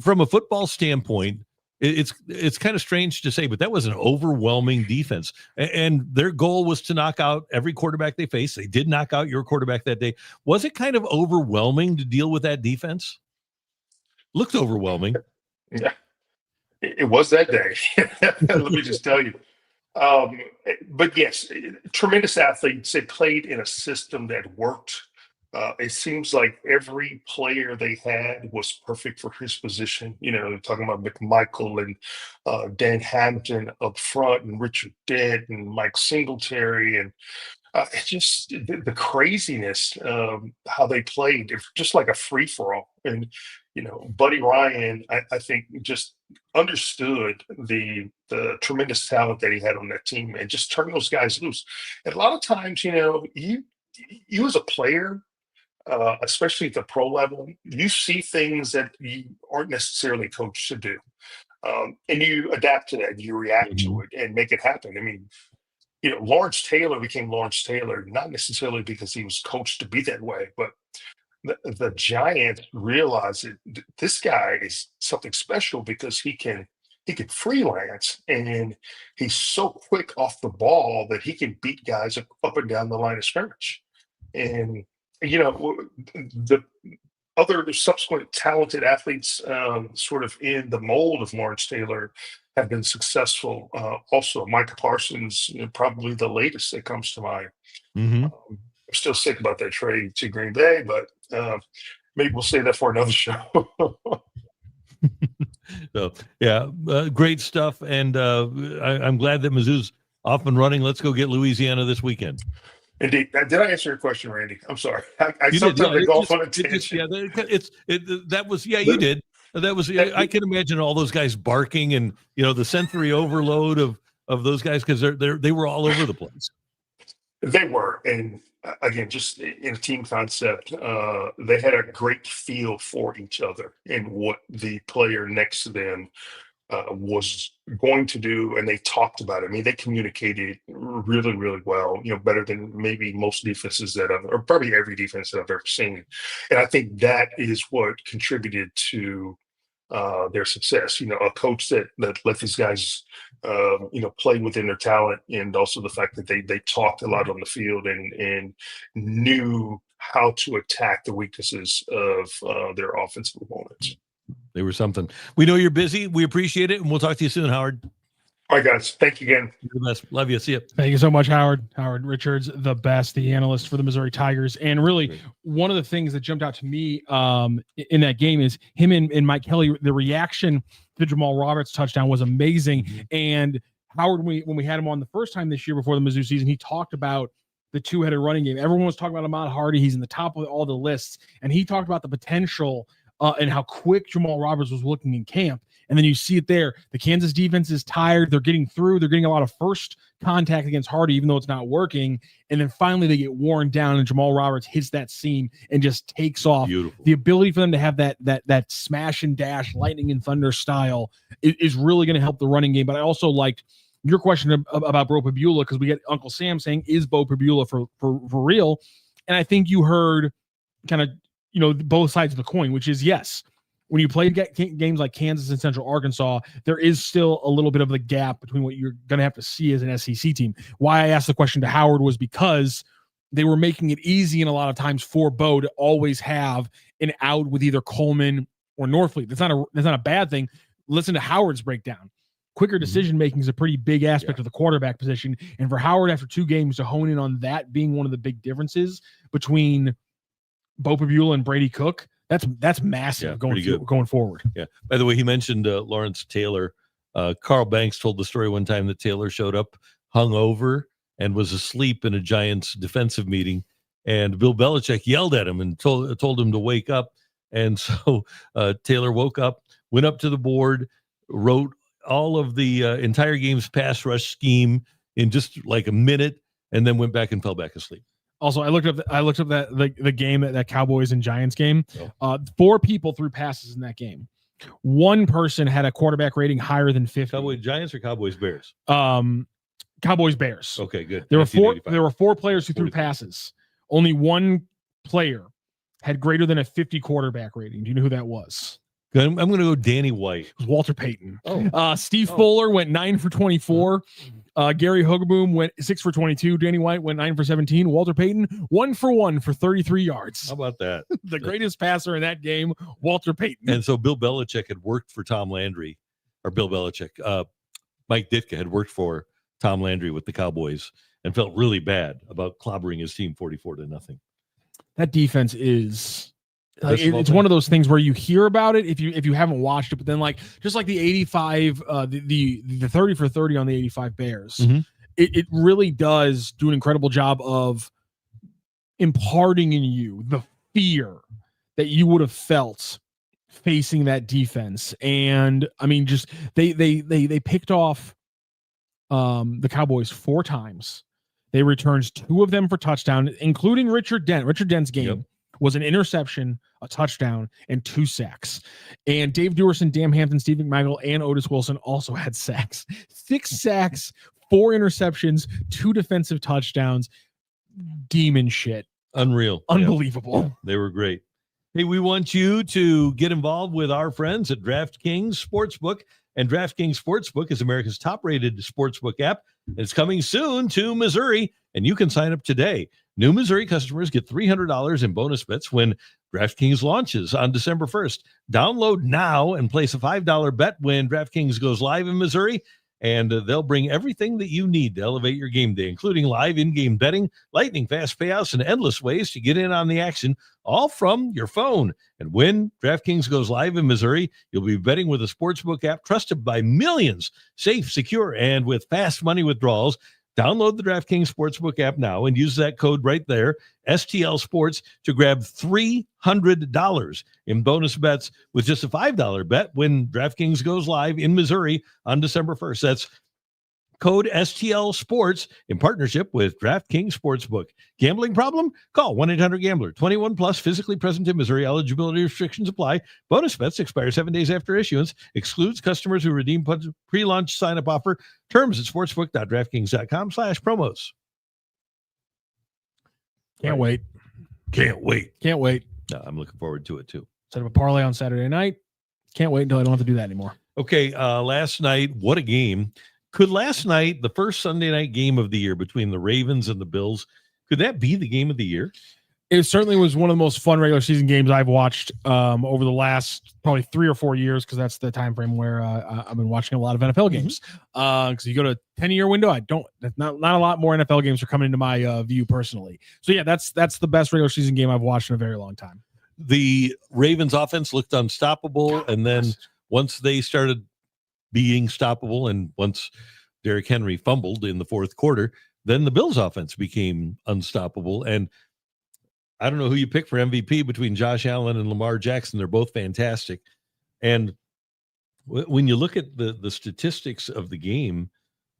from a football standpoint? It's kind of strange to say, but that was an overwhelming defense, and their goal was to knock out every quarterback they faced. They did knock out your quarterback that day. Was it kind of overwhelming to deal with that defense? Looked overwhelming. Yeah, it was that day. Let me just tell you. But yes, tremendous athletes. They played in a system that worked. It seems like every player they had was perfect for his position. Talking about McMichael and Dan Hampton up front, and Richard Dent and Mike Singletary, and just the craziness, how they played, just like a free for all. And Buddy Ryan, I think, just understood the tremendous talent that he had on that team, and just turned those guys loose. And a lot of times, you as a player, especially at the pro level, you see things that you aren't necessarily coached to do, and you adapt to that. You react to it and make it happen. I mean, Lawrence Taylor became Lawrence Taylor not necessarily because he was coached to be that way, but the Giants realized that this guy is something special because he can freelance, and he's so quick off the ball that he can beat guys up and down the line of scrimmage. And the other subsequent talented athletes, sort of in the mold of Lawrence Taylor, have been successful. Also, Micah Parsons, probably the latest that comes to mind. Mm-hmm. I'm still sick about that trade to Green Bay, but maybe we'll say that for another show. So, yeah, great stuff. And I'm glad that Mizzou's off and running. Let's go get Louisiana this weekend. Indeed. Did I answer your question, Randy? I'm sorry. I You sometimes did, yeah. go off on a tangent. That was, yeah, you did. That was, I can imagine all those guys barking, and the sensory overload of those guys, because they were all over the place. They were, and again, just in a team concept, they had a great feel for each other and what the player next to them was going to do, and they talked about it. I mean, they communicated really, really well. Better than maybe most defenses or probably every defense that I've ever seen. And I think that is what contributed to their success. A coach that let these guys, play within their talent, and also the fact that they talked a lot on the field and knew how to attack the weaknesses of their offensive opponents. They were something. We know you're busy. We appreciate it, and we'll talk to you soon, Howard. All right, guys. Thank you again. You're the best. Love you. See you. Thank you so much, Howard. Howard Richards, the best, the analyst for the Missouri Tigers. And really, one of the things that jumped out to me in that game is him and Mike Kelly. The reaction to Jamal Roberts' touchdown was amazing. Mm-hmm. And Howard, when we had him on the first time this year before the Mizzou season, he talked about the two-headed running game. Everyone was talking about Ahmad Hardy. He's in the top of all the lists. And he talked about the potential and how quick Jamal Roberts was looking in camp. And then you see it there. The Kansas defense is tired. They're getting through. They're getting a lot of first contact against Hardy, even though it's not working. And then finally they get worn down, and Jamal Roberts hits that seam and just takes off. Beautiful. The ability for them to have that smash and dash, lightning and thunder style is really going to help the running game. But I also liked your question about Beau Pabula, because we get Uncle Sam saying, is Beau Pabula for real? And I think you heard kind of, both sides of the coin, which is yes. when you play games like Kansas and Central Arkansas, there is still a little bit of the gap between what you're going to have to see as an SEC team. Why I asked the question to Howard was because they were making it easy and a lot of times for Beau to always have an out with either Coleman or Norfleet. That's not a bad thing. Listen to Howard's breakdown. Quicker decision making is a pretty big aspect of the quarterback position. And for Howard, after 2 games, to hone in on that being one of the big differences between Beau Pribula and Brady Cook, that's massive going forward. Yeah. By the way, he mentioned Lawrence Taylor. Carl Banks told the story one time that Taylor showed up hungover and was asleep in a Giants defensive meeting. And Bill Belichick yelled at him and told him to wake up. And so Taylor woke up, went up to the board, wrote all of the entire game's pass rush scheme in just like a minute, and then went back and fell back asleep. Also, I looked up that the game, that Cowboys and Giants game. 4 people threw passes in that game. 1 person had a quarterback rating higher than 50. Cowboys Giants or Cowboys Bears? Cowboys Bears. Okay, good. There were 4 players who threw passes. Only 1 player had greater than a 50 quarterback rating. Do you know who that was? I'm going to go Danny White. It was Walter Payton. Steve Fuller went 9 for 24. Gary Hogeboom went 6 for 22. Danny White went 9 for 17. Walter Payton 1 for 1 for 33 yards. How about that? The greatest passer in that game, Walter Payton. And so Bill Belichick had worked for Tom Landry, or Bill Belichick. Mike Ditka had worked for Tom Landry with the Cowboys and felt really bad about clobbering his team 44-0. That defense is it's one of those things where you hear about it if you haven't watched it, but then just like the 85, the 30 for 30 on the 85 Bears, it really does do an incredible job of imparting in you the fear that you would have felt facing that defense. And I mean, just they picked off the Cowboys 4 times. They returned 2 of them for touchdown, including Richard Dent. Richard Dent's game was an interception, a touchdown, and 2 sacks. And Dave Duerson, Dan Hampton, Steve McMichael, and Otis Wilson also had sacks. 6 sacks, 4 interceptions, 2 defensive touchdowns. Demon shit. Unreal. Unbelievable. Yeah, they were great. Hey, we want you to get involved with our friends at DraftKings Sportsbook. And DraftKings Sportsbook is America's top-rated sportsbook app. It's coming soon to Missouri, and you can sign up today. New Missouri customers get $300 in bonus bets when DraftKings launches on December 1st. Download now and place a $5 bet when DraftKings goes live in Missouri, and they'll bring everything that you need to elevate your game day, including live in-game betting, lightning fast payouts, and endless ways to get in on the action, all from your phone. And when DraftKings goes live in Missouri, you'll be betting with a sportsbook app trusted by millions, safe, secure, and with fast money withdrawals. Download the DraftKings Sportsbook app now and use that code right there, STL Sports, to grab $300 in bonus bets with just a $5 bet when DraftKings goes live in Missouri on December 1st. That's code STL Sports in partnership with DraftKings Sportsbook. Gambling problem? Call 1-800-GAMBLER. 21 plus, physically present in Missouri. Eligibility restrictions apply. Bonus bets expire 7 days after issuance. Excludes customers who redeem pre-launch sign-up offer. Terms at sportsbook.draftkings.com/promos. Can't wait. No, I'm looking forward to it too. Set up a parlay on Saturday night. Can't wait until I don't have to do that anymore. Okay, last night, what a game. Could last night, the first Sunday night game of the year between the Ravens and the Bills, could that be the game of the year? It certainly was one of the most fun regular season games I've watched over the last probably 3 or 4 years, because that's the time frame where I've been watching a lot of NFL games. Because you go to a 10-year window, not a lot more NFL games are coming into my view personally. So yeah, that's the best regular season game I've watched in a very long time. The Ravens offense looked unstoppable, and then once they started being stoppable, and once Derrick Henry fumbled in the fourth quarter, then the Bills offense became unstoppable. And I don't know who you pick for MVP between Josh Allen and Lamar Jackson. They're both fantastic. And when you look at the statistics of the game,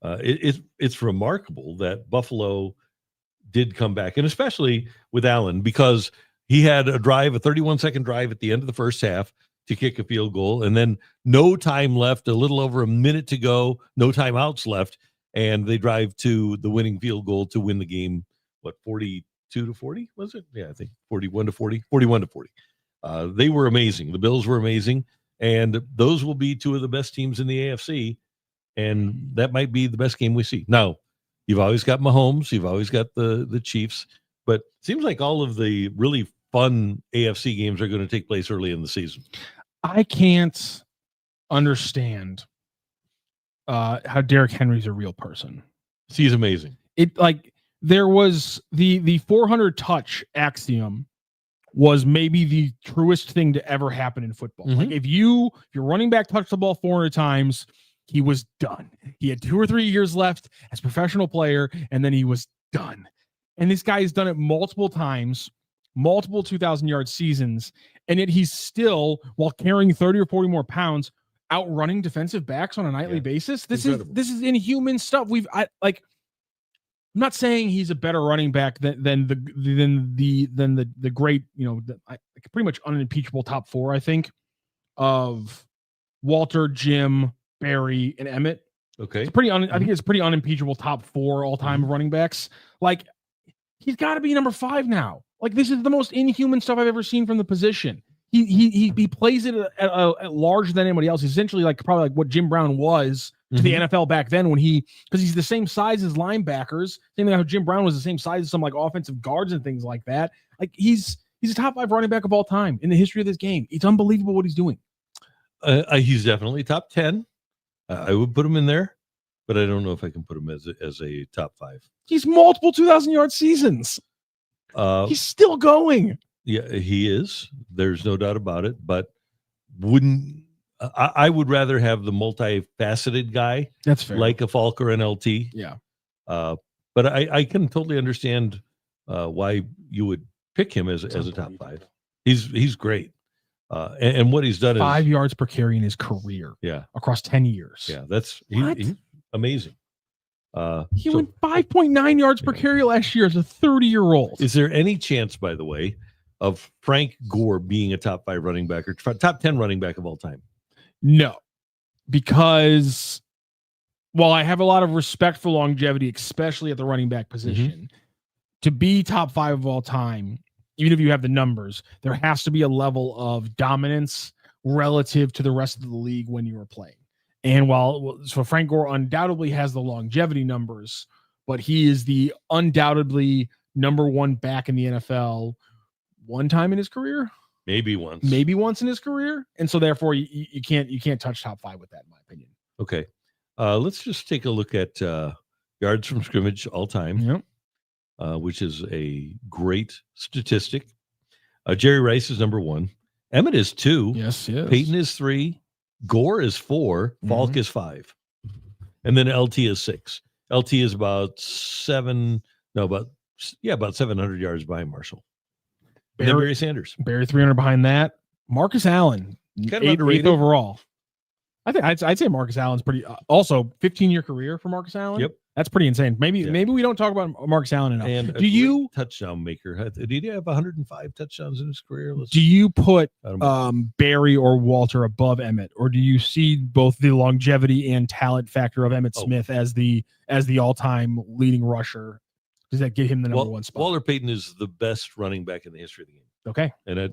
it's remarkable that Buffalo did come back, and especially with Allen, because he had a 31-second drive at the end of the first half to kick a field goal, and then no time left, a little over a minute to go, no timeouts left, and they drive to the winning field goal to win the game, 42-40, was it? Yeah, I think 41-40. They were amazing. The Bills were amazing, and those will be two of the best teams in the AFC, and that might be the best game we see. Now, you've always got Mahomes, you've always got the Chiefs, but it seems like all of the really fun AFC games are going to take place early in the season. I can't understand how Derrick Henry's a real person. He's amazing. It like there was the 400 touch axiom was maybe the truest thing to ever happen in football. Mm-hmm. Like if your running back touched the ball 400 times, he was done. He had 2 or 3 years left as a professional player, and then he was done. And this guy has done it multiple times, multiple 2,000-yard seasons, and yet he's still, while carrying 30 or 40 more pounds, outrunning defensive backs on a nightly basis. This is inhuman stuff. I'm not saying he's a better running back than the great, pretty much unimpeachable top 4, I think, of Walter, Jim, Barry, and Emmitt. Okay. I think it's pretty unimpeachable top 4 all-time running backs. Like, he's got to be number 5 now. Like, this is the most inhuman stuff I've ever seen from the position. He plays it at larger than anybody else. He's essentially probably like what Jim Brown was to the NFL back then because he's the same size as linebackers. Same thing how Jim Brown was the same size as some offensive guards and things like that. Like he's a top 5 running back of all time in the history of this game. It's unbelievable what he's doing. He's definitely top 10. I would put him in there, but I don't know if I can put him as a top 5. He's multiple 2,000-yard seasons. He's still going. Yeah, he is. There's no doubt about it. But I would rather have the multifaceted guy. That's fair. Like a Falk or an LT. Yeah. But I can totally understand why you would pick him as a top 5. He's great. And what he's done 5 is yards per carry in his career. Yeah. Across 10 years. Yeah, he's amazing. He went 5.9 yards per carry last year as a 30-year-old. Is there any chance, by the way, of Frank Gore being a top 5 running back or top 10 running back of all time? No, because while I have a lot of respect for longevity, especially at the running back position, to be top 5 of all time, even if you have the numbers, there has to be a level of dominance relative to the rest of the league when you are playing. And so Frank Gore undoubtedly has the longevity numbers, but he is the undoubtedly number 1 back in the NFL one time in his career. Maybe once in his career. And so therefore you can't touch top 5 with that, in my opinion. Okay. Let's just take a look at yards from scrimmage all time, which is a great statistic. Jerry Rice is number 1. Emmitt is 2. Yes. Peyton is 3. Gore is 4. Falk is 5. And then LT is 6. LT is about 700 yards behind Marshall. And then Barry Sanders. Barry 300 behind that. Marcus Allen, kind of underrated 8th overall. I think I'd say Marcus Allen's pretty. Also, 15-year career for Marcus Allen. Yep, that's pretty insane. Maybe we don't talk about Marcus Allen enough. And touchdown maker? Did he have 105 touchdowns in his career? Do you put Barry or Walter above Emmitt, or do you see both the longevity and talent factor of Emmitt Smith as the all-time leading rusher? Does that get him the number 1 spot? Walter Payton is the best running back in the history of the game. Okay. And I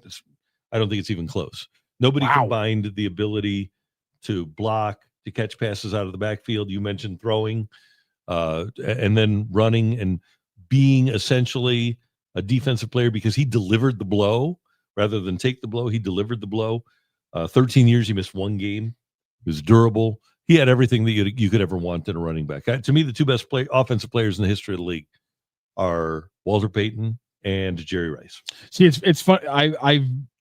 don't think it's even close. Nobody combined the ability to block, to catch passes out of the backfield. You mentioned throwing, and then running and being essentially a defensive player because he delivered the blow rather than take the blow. He delivered the blow. 13 years, he missed 1 game. He was durable. He had everything that you could ever want in a running back. To me, the 2 best offensive players in the history of the league are Walter Payton and Jerry Rice. See, it's fun.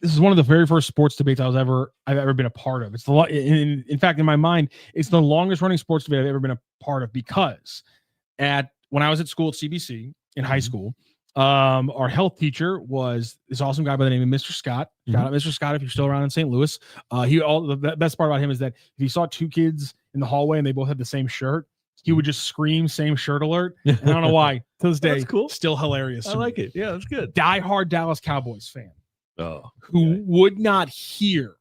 This is one of the very first sports debates I've ever been a part of. It's in fact, in my mind, it's the longest running sports debate I've ever been a part of because when I was at school at CBC in high school, our health teacher was this awesome guy by the name of Mr. Scott. Shout out Mr. Scott if you're still around in St. Louis. The best part about him is that if he saw 2 kids in the hallway and they both had the same shirt, he would just scream "same shirt alert." And I don't know why. To this day, cool. Still hilarious. I like it. Yeah, that's good. Diehard Dallas Cowboys fan who would not hear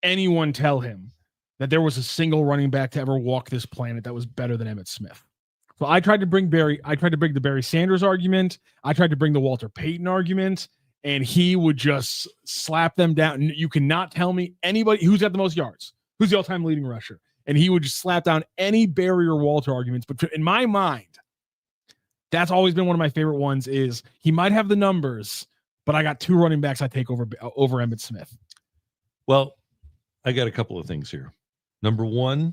anyone tell him that there was a single running back to ever walk this planet that was better than Emmitt Smith. So I tried to bring the Barry Sanders argument. I tried to bring the Walter Payton argument, and he would just slap them down. You cannot tell me anybody who's got the most yards, who's the all-time leading rusher, and he would just slap down any Barry or Walter arguments. But in my mind, that's always been one of my favorite ones. Is he might have the numbers, but I got 2 running backs I take over Emmitt Smith. Well, I got a couple of things here. Number one,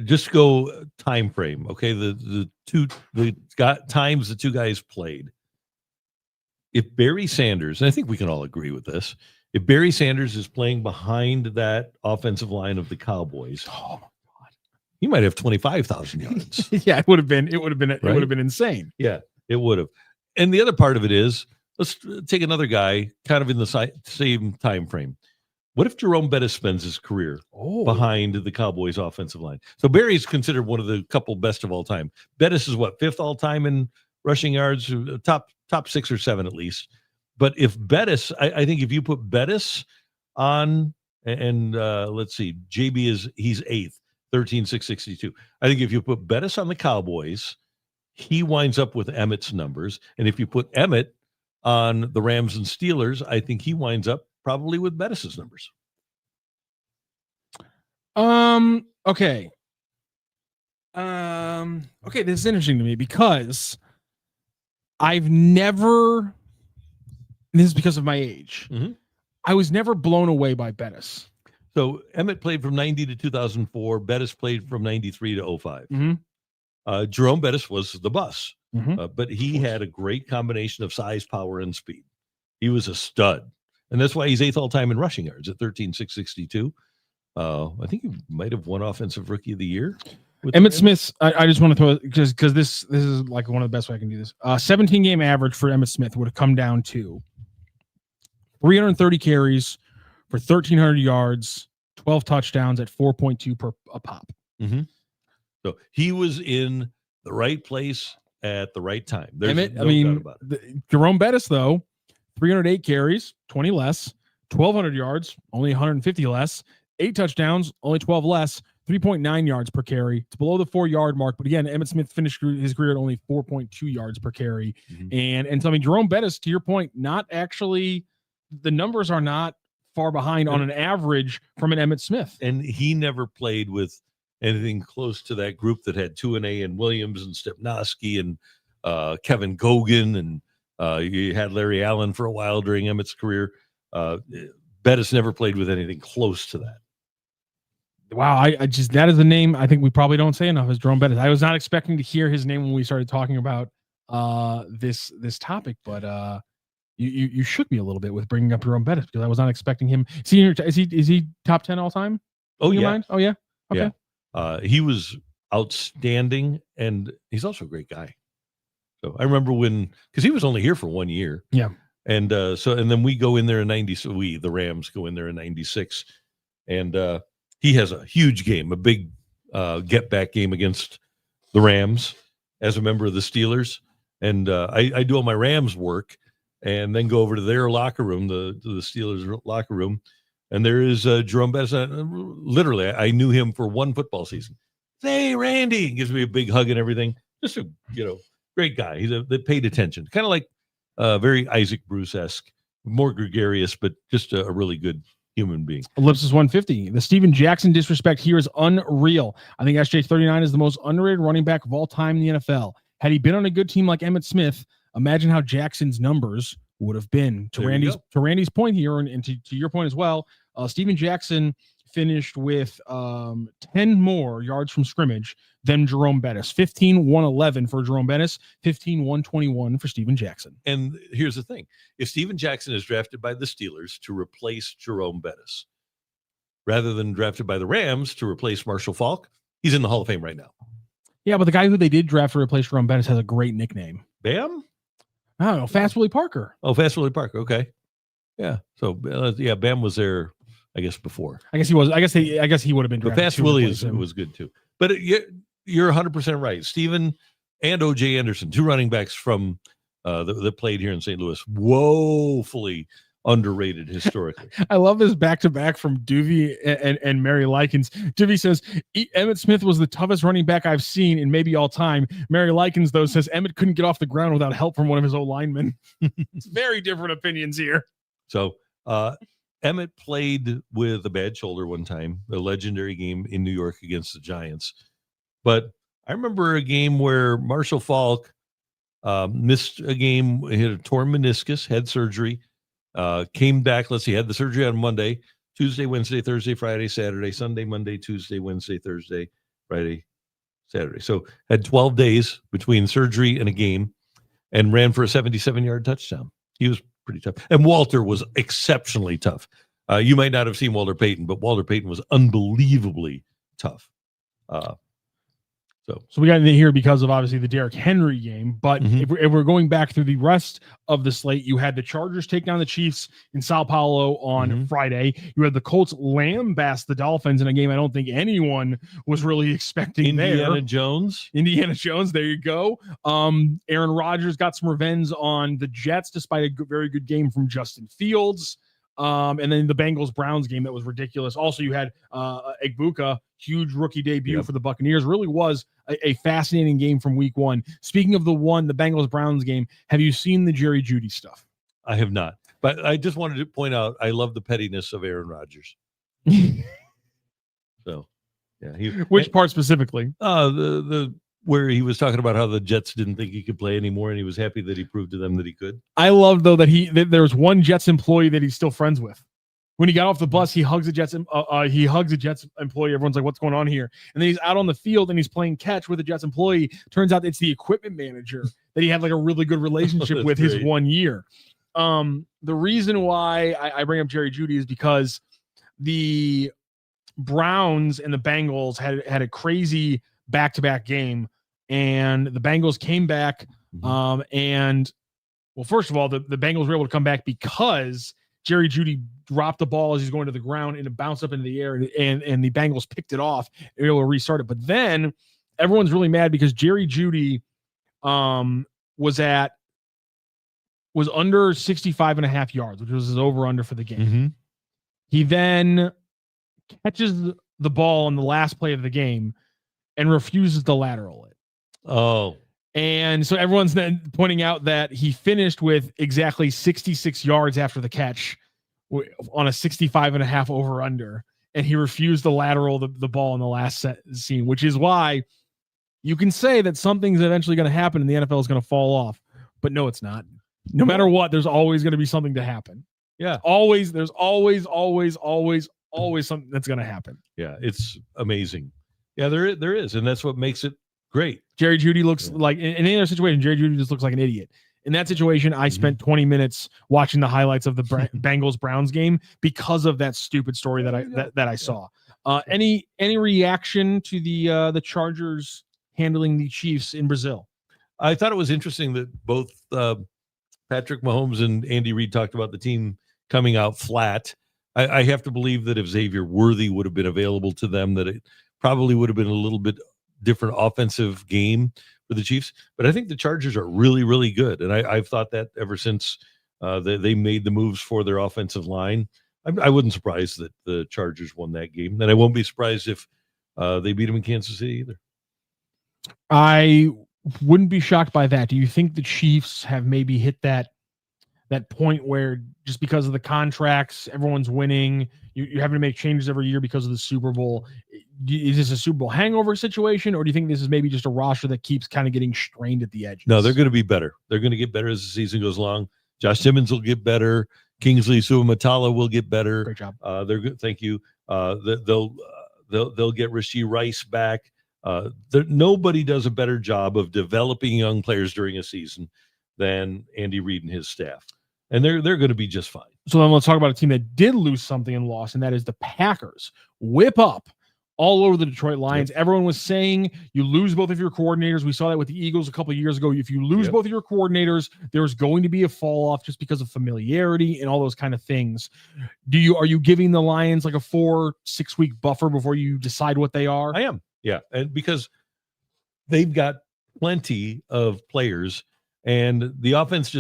just go time frame. Okay, the times the two guys played. If Barry Sanders, and I think we can all agree with this, if Barry Sanders is playing behind that offensive line of the Cowboys, oh my God, he might have 25,000 yards. Yeah, it would have been insane. Yeah, it would have. And the other part of it is, let's take another guy kind of in the same time frame. What if Jerome Bettis spends his career behind the Cowboys offensive line? So Barry's considered one of the couple best of all time. Bettis is what, 5th all time in rushing yards, top 6 or 7 at least. But if Bettis, I think if you put Bettis on, and let's see, JB he's 8th, 13,662. I think if you put Bettis on the Cowboys, he winds up with Emmitt's numbers. And if you put Emmitt on the Rams and Steelers, I think he winds up probably with Bettis's numbers. Okay. Okay, this is interesting to me because I've never, and this is because of my age, I was never blown away by Bettis. So Emmitt played from 90 to 2004. Bettis played from 93 to 05. Jerome Bettis was the bus, but he had a great combination of size, power, and speed. He was a stud. And that's why he's 8th all-time in rushing yards at 13,662. I think he might have won Offensive Rookie of the Year. Emmitt Smith, I just want to throw, because this is like one of the best way I can do this. 17-game average for Emmitt Smith would have come down to 330 carries for 1,300 yards, 12 touchdowns at 4.2 per a pop. So he was in the right place at the right time. There's Emmitt, no doubt about it. Jerome Bettis, though, 308 carries, 20 less, 1,200 yards, only 150 less, 8 touchdowns, only 12 less, 3.9 yards per carry. It's below the 4-yard mark, but again, Emmitt Smith finished his career at only 4.2 yards per carry. And so, I mean, Jerome Bettis, to your point, not actually, the numbers are not far behind on an average from an Emmitt Smith. And he never played with anything close to that group that had Tuanay and Williams and Stepnoski and Kevin Gogan, and you had Larry Allen for a while during Emmitt's career. Bettis never played with anything close to that. Wow, I just, that is a name I think we probably don't say enough, is Jerome Bettis. I was not expecting to hear his name when we started talking about this topic, but you shook me a little bit with bringing up Jerome Bettis, because I was not expecting him. Is he top 10 all time? Oh yeah. Mind? Oh yeah. Okay. Yeah. He was outstanding, and he's also a great guy. So I remember because he was only here for 1 year. Yeah. And and then we go in there in 90. So the Rams go in there in 96, and he has a huge game, a big get back game against the Rams as a member of the Steelers. And I do all my Rams work, and then go over to their locker room, the Steelers locker room, and there is Jerome Bettis. Literally, I knew him for one football season. Hey, Randy, gives me a big hug and everything. Just a great guy. They paid attention, kind of like very Isaac Bruce-esque, more gregarious, but just a really good human being. Ellipsis 150. The Steven Jackson disrespect here is unreal. I think SJ39 is the most underrated running back of all time in the NFL. Had he been on a good team like Emmitt Smith, imagine how Jackson's numbers would have been. To Randy's point here, and to your point as well, Steven Jackson finished with 10 more yards from scrimmage than Jerome Bettis. 15-111 for Jerome Bettis, 15-121 for Steven Jackson. And here's the thing. If Steven Jackson is drafted by the Steelers to replace Jerome Bettis, rather than drafted by the Rams to replace Marshall Faulk, he's in the Hall of Fame right now. Yeah, but the guy who they did draft to replace Jerome Bettis has a great nickname. Bam? I don't know. Fast Willie Parker. Oh, Fast Willie Parker. Okay. Yeah. So, Bam was there, I guess, before. I guess he was. I guess he would have been drafted. But Fast Willie was good too. But you're 100% right. Steven and O.J. Anderson, 2 running backs from that played here in St. Louis, woefully underrated historically. I love this back-to-back from Duvey and Mary Likens. Duvey says, Emmitt Smith was the toughest running back I've seen in maybe all time. Mary Likens, though, says Emmitt couldn't get off the ground without help from one of his O-linemen. It's very different opinions here. So Emmitt played with a bad shoulder one time, a legendary game in New York against the Giants. But I remember a game where Marshall Faulk missed a game, hit a torn meniscus, had surgery, came back. Let's see, had the surgery on Monday, Tuesday, Wednesday, Thursday, Friday, Saturday, Sunday, Monday, Tuesday, Wednesday, Thursday, Friday, Saturday. So had 12 days between surgery and a game and ran for a 77-yard touchdown. He was pretty tough. And Walter was exceptionally tough. You might not have seen Walter Payton, but Walter Payton was unbelievably tough. So we got in here because of obviously the Derrick Henry game. But if we're going back through the rest of the slate, you had the Chargers take down the Chiefs in Sao Paulo on Friday. You had the Colts lambast the Dolphins in a game I don't think anyone was really expecting. Indiana Jones, there you go. Aaron Rodgers got some revenge on the Jets despite a very good game from Justin Fields. And then the Bengals-Browns game that was ridiculous. Also, you had Egbuka, huge rookie debut for the Buccaneers. Really was a fascinating game from week one. Speaking of the Bengals-Browns game, have you seen the Jerry Jeudy stuff? I have not. But I just wanted to point out, I love the pettiness of Aaron Rodgers. So, yeah. Which part specifically? The where he was talking about how the Jets didn't think he could play anymore, and he was happy that he proved to them that he could. I love, though, that there was one Jets employee that he's still friends with. When he got off the bus, he hugs a Jets employee. Everyone's like, what's going on here? And then he's out on the field, and he's playing catch with a Jets employee. Turns out it's the equipment manager that he had like a really good relationship with his 1 year. The reason why I bring up Jerry Jeudy is because the Browns and the Bengals had a crazy back-to-back game. And the Bengals came back, and well, first of all, the Bengals were able to come back because Jerry Jeudy dropped the ball as he's going to the ground and it bounced up into the air, and the Bengals picked it off and were able to restart it. But then everyone's really mad because Jerry Jeudy was under 65.5 yards, which was his over-under for the game. He then catches the ball on the last play of the game and refuses to lateral it. Oh, and so everyone's then pointing out that he finished with exactly 66 yards after the catch on a 65.5 over under, and he refused to lateral the ball in the last scene, which is why you can say that something's eventually going to happen and the NFL is going to fall off, but no, it's not. No matter what, there's always going to be something to happen. Yeah. There's always something that's going to happen. Yeah. It's amazing. Yeah, there is. And that's what makes it great. Jerry Jeudy looks like, in any other situation, Jerry Jeudy just looks like an idiot. In that situation, I spent 20 minutes watching the highlights of the Bengals-Browns game because of that stupid story that I saw. Any reaction to the Chargers handling the Chiefs in Brazil? I thought it was interesting that both Patrick Mahomes and Andy Reid talked about the team coming out flat. I have to believe that if Xavier Worthy would have been available to them, that it probably would have been a little bit different offensive game for the Chiefs. But I think the Chargers are really, really good. And I've thought that ever since they made the moves for their offensive line. I wouldn't surprise that the Chargers won that game. And I won't be surprised if they beat them in Kansas City either. I wouldn't be shocked by that. Do you think the Chiefs have maybe hit that point where just because of the contracts, everyone's winning, you're having to make changes every year because of the Super Bowl? Is this a Super Bowl hangover situation, or do you think this is maybe just a roster that keeps kind of getting strained at the edges? No, they're going to be better. They're going to get better as the season goes along. Josh Simmons will get better. Kingsley Suamatala will get better. Great job. They're good. Thank you. They'll get Rashee Rice back. Nobody does a better job of developing young players during a season than Andy Reid and his staff. And they're going to be just fine. So then let's talk about a team that did lose something and lost, and that is the Packers. Whip up all over the Detroit Lions. Yep. Everyone was saying you lose both of your coordinators. We saw that with the Eagles a couple of years ago. If you lose both of your coordinators, there's going to be a fall off just because of familiarity and all those kind of things. Are you giving the Lions like a 4-6 week buffer before you decide what they are? I am. Yeah. And because they've got plenty of players, and the offense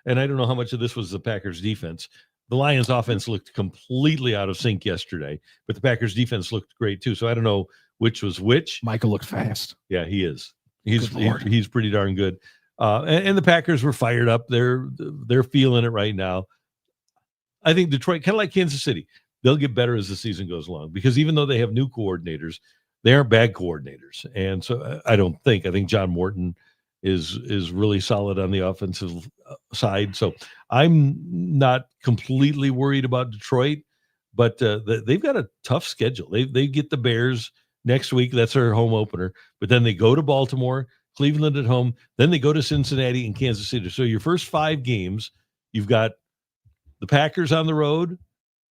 and I don't know how much of this was the Packers defense. the Lions offense looked completely out of sync yesterday, but the Packers defense looked great too. So I don't know which was which. Michael looked fast. Yeah, he is. He's Good he's pretty darn good. And the Packers were fired up. They're feeling it right now. I think Detroit, kind of like Kansas City, they'll get better as the season goes along, because even though they have new coordinators, they aren't bad coordinators. And so I think John Morton is really solid on the offensive side. So I'm not completely worried about Detroit, but they've got a tough schedule. They get the Bears next week. That's their home opener. But then they go to Baltimore, Cleveland at home. Then they go to Cincinnati and Kansas City. So your first 5 games, you've got the Packers on the road,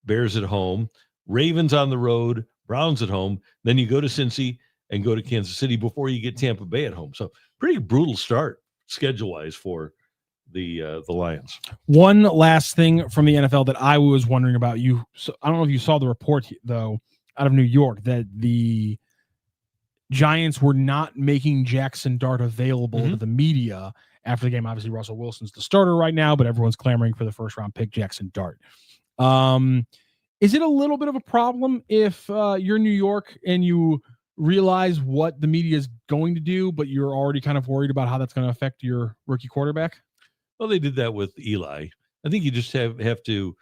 Bears at home, Ravens on the road, Browns at home. Then you go to Cincy and go to Kansas City before you get Tampa Bay at home. So pretty brutal start schedule-wise for the Lions. One last thing from the NFL that I was wondering about. So I don't know if you saw the report, though, out of New York, that the Giants were not making Jackson Dart available to the media after the game. Obviously, Russell Wilson's the starter right now, but everyone's clamoring for the first-round pick, Jackson Dart. Is it a little bit of a problem if you're in New York and you realize what the media is going to do, but you're already kind of worried about how that's going to affect your rookie quarterback? Well, they did that with Eli. I think you just have to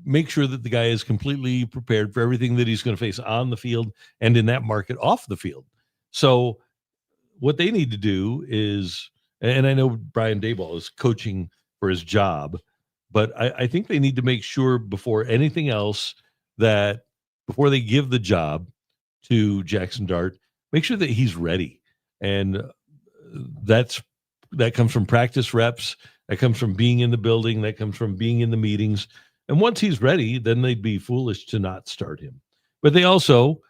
make sure that the guy is completely prepared for everything that he's going to face on the field and in that market off the field. So what they need to do is, and I know Brian Daboll is coaching for his job, but I think they need to make sure before anything else that before they give the job to Jackson Dart, make sure that he's ready. And that comes from practice reps. That comes from being in the building. That comes from being in the meetings. And once he's ready, then they'd be foolish to not start him. But they also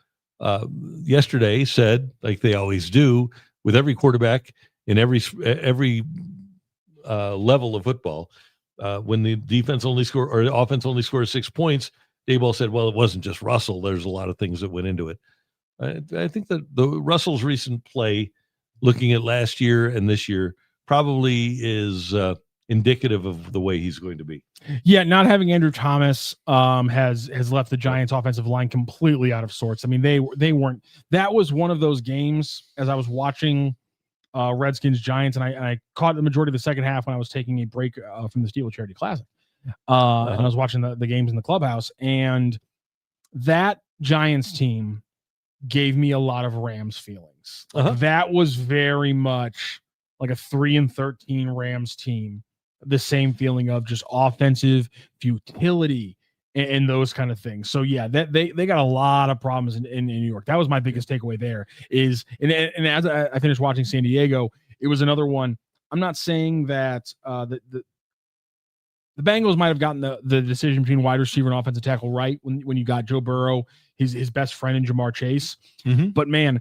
yesterday said, like they always do with every quarterback in every level of football, when the defense only score or the offense only scores 6 points, Daboll said, well, it wasn't just Russell. There's a lot of things that went into it. I think that the Russell's recent play, looking at last year and this year, probably is indicative of the way he's going to be. Yeah, not having Andrew Thomas has left the Giants offensive line completely out of sorts. I mean, they weren't. That was one of those games as I was watching Redskins Giants, and I caught the majority of the second half when I was taking a break from the Steeler Charity Classic, and I was watching the games in the clubhouse, and that Giants team gave me a lot of Rams feelings. That was very much like a 3-13 Rams team. The same feeling of just offensive futility and those kind of things. So yeah, that they got a lot of problems in New York. That was my biggest takeaway there is, and as I finished watching San Diego, it was another one. I'm not saying that the Bengals might have gotten the decision between wide receiver and offensive tackle right when you got Joe Burrow, his best friend in Jamar Chase. But man,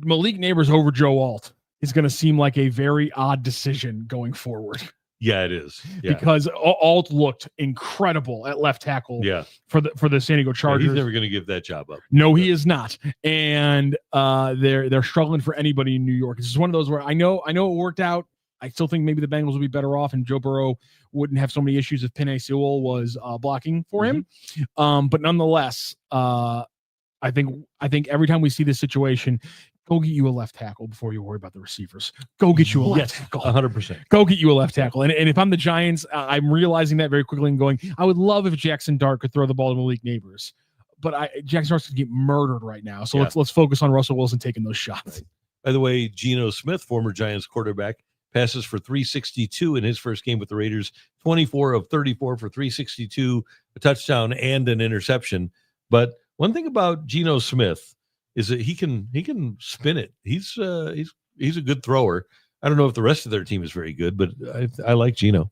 Malik Neighbors over Joe Alt is going to seem like a very odd decision going forward. Yeah, it is. Yeah. Because Alt looked incredible at left tackle for the San Diego Chargers. Yeah, he's never going to give that job up. No, he is not. And they're struggling for anybody in New York. It's just one of those where I know it worked out. I still think maybe the Bengals will be better off and Joe Burrow wouldn't have so many issues if Penei Sewell was blocking for him. But nonetheless, I think every time we see this situation, go get you a left tackle before you worry about the receivers. Go get you a left tackle. 100%. Go get you a left tackle. And if I'm the Giants, I'm realizing that very quickly and going, I would love if Jackson Dart could throw the ball to Malik Neighbors. But Jackson Dart's going to get murdered right now. So let's focus on Russell Wilson taking those shots. Right. By the way, Geno Smith, former Giants quarterback, passes for 362 in his first game with the Raiders, 24 of 34 for 362, a touchdown and an interception. But one thing about Geno Smith is that he can spin it. He's a good thrower. I don't know if the rest of their team is very good, but I like Geno.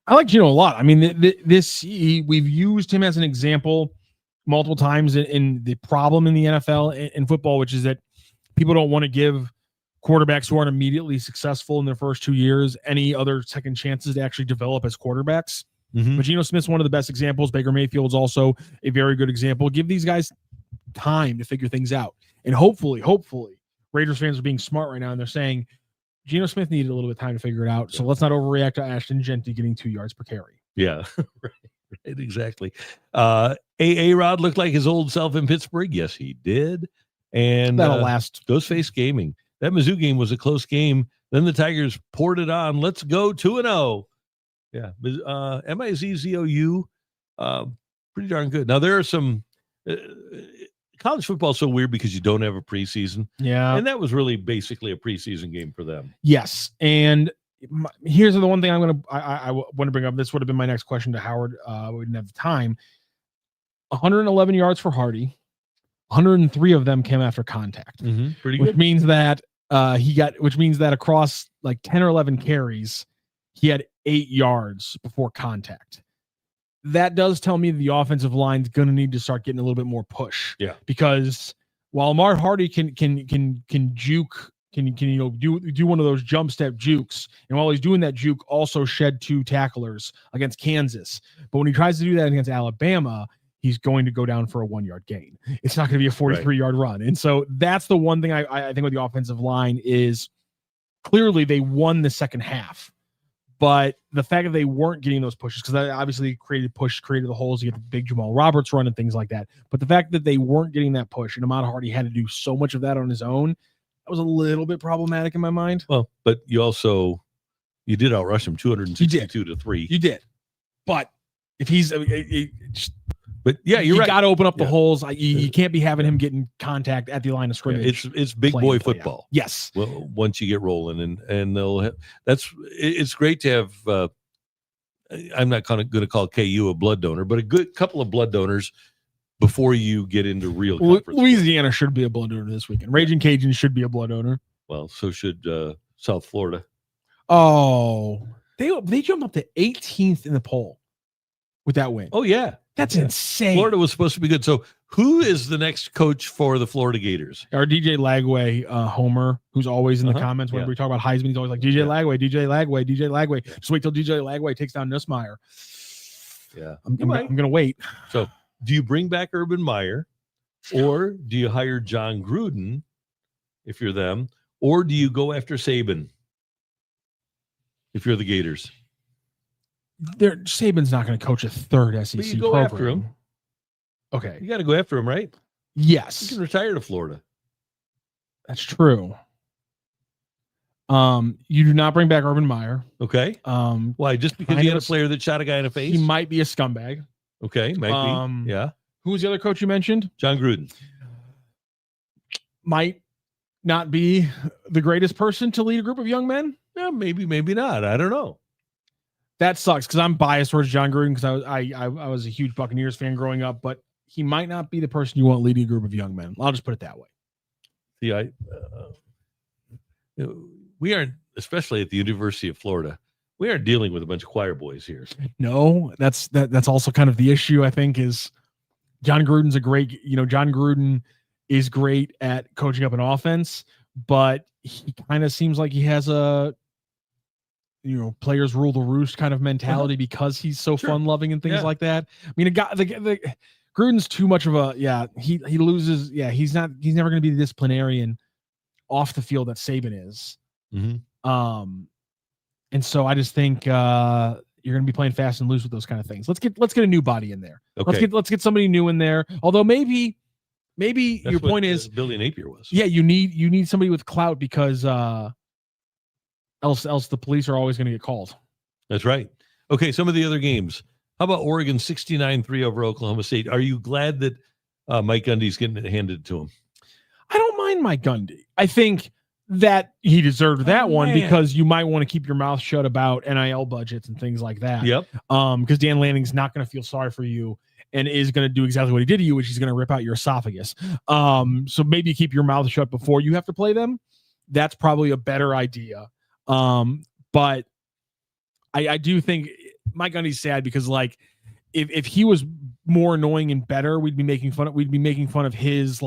I like Geno a lot. I mean, we've used him as an example multiple times in the problem in the NFL in football, which is that people don't want to give quarterbacks who aren't immediately successful in their first 2 years any other second chances to actually develop as quarterbacks. But Geno Smith's one of the best examples. Baker Mayfield's also a very good example. Give these guys time to figure things out. And hopefully, Raiders fans are being smart right now, and they're saying, Geno Smith needed a little bit of time to figure it out. So let's not overreact to Ashton Genty getting 2 yards per carry. Yeah, right, exactly. A-Rod looked like his old self in Pittsburgh. Yes, he did. And That'll last. Ghostface Gaming. That Mizzou game was a close game. Then the Tigers poured it on. Let's go 2-0. Yeah, MIZ ZOU, pretty darn good. Now, there are some college football is so weird because you don't have a preseason. Yeah. And that was really basically a preseason game for them. Yes. And here's the one thing I want to bring up. This would have been my next question to Howard. We didn't have the time. 111 yards for Hardy. 103 of them came after contact. Pretty which good. Means that which means that across like 10 or 11 carries, he had 8 yards before contact. That does tell me the offensive line's going to need to start getting a little bit more push. Yeah. Because while Amar Hardy can juke, do one of those jump step jukes, and while he's doing that juke, also shed 2 tacklers against Kansas. But when he tries to do that against Alabama, he's going to go down for a 1-yard gain. It's not going to be a 43-yard run. And so that's the one thing I think with the offensive line is clearly they won the second half. But the fact that they weren't getting those pushes, because that obviously created the holes. You get the big Jamal Roberts run and things like that. But the fact that they weren't getting that push, and Ahmad Hardy had to do so much of that on his own, that was a little bit problematic in my mind. Well, but you did outrush him 262 to 3. You did. But if he's but yeah, you're right. You got to open up the holes. You can't be having him getting contact at the line of scrimmage. It's big boy football. Yes. Well, once you get rolling, and they'll have, it's great to have. I'm not going to call KU a blood donor, but a good couple of blood donors before you get into real conference. Louisiana should be a blood donor this weekend. Raging Cajuns should be a blood donor. Well, so should South Florida. Oh, they jumped up to 18th in the poll with that win. Oh yeah. That's insane. Florida was supposed to be good. So who is the next coach for the Florida Gators? Our DJ Lagway, Homer, who's always in the comments whenever we talk about Heisman. He's always like, DJ Lagway, DJ Lagway, DJ Lagway. Just wait till DJ Lagway takes down Nussmeier. Yeah. I'm going to wait. So do you bring back Urban Meyer, or do you hire John Gruden if you're them, or do you go after Saban if you're the Gators? Saban's not going to coach a third SEC but you go program. after him. Okay. You got to go after him, right? Yes. You can retire to Florida. That's true. You do not bring back Urban Meyer. Okay. Why? Just because you had a player that shot a guy in the face? He might be a scumbag. Okay, might be. Yeah. Who was the other coach you mentioned? John Gruden. Might not be the greatest person to lead a group of young men. Yeah, maybe not. I don't know. That sucks because I'm biased towards John Gruden because I was a huge Buccaneers fan growing up, but he might not be the person you want leading a group of young men. I'll just put it that way. See, we aren't, especially at the University of Florida, we aren't dealing with a bunch of choir boys here. No, that's also kind of the issue, I think, is John Gruden's John Gruden is great at coaching up an offense, but he kind of seems like he has a players rule the roost kind of mentality because he's so fun loving and things like that. I mean, Gruden's too much of he loses. Yeah. He's never going to be the disciplinarian off the field that Saban is. Mm-hmm. And so I just think you're going to be playing fast and loose with those kind of things. Let's get a new body in there. Okay. Let's get somebody new in there. Although maybe That's your point is Billy Napier was. Yeah. You need somebody with clout because, else the police are always going to get called. That's right. Okay, some of the other games. How about Oregon 69-3 over Oklahoma State? Are you glad that Mike Gundy's getting it handed to him? I don't mind Mike Gundy. I think that he deserved that one because you might want to keep your mouth shut about NIL budgets and things like that. Yep. Because Dan Lanning's not going to feel sorry for you and is going to do exactly what he did to you, which is going to rip out your esophagus. So maybe keep your mouth shut before you have to play them. That's probably a better idea. But I do think Mike Gundy's sad because if he was more annoying and better, we'd be making fun of his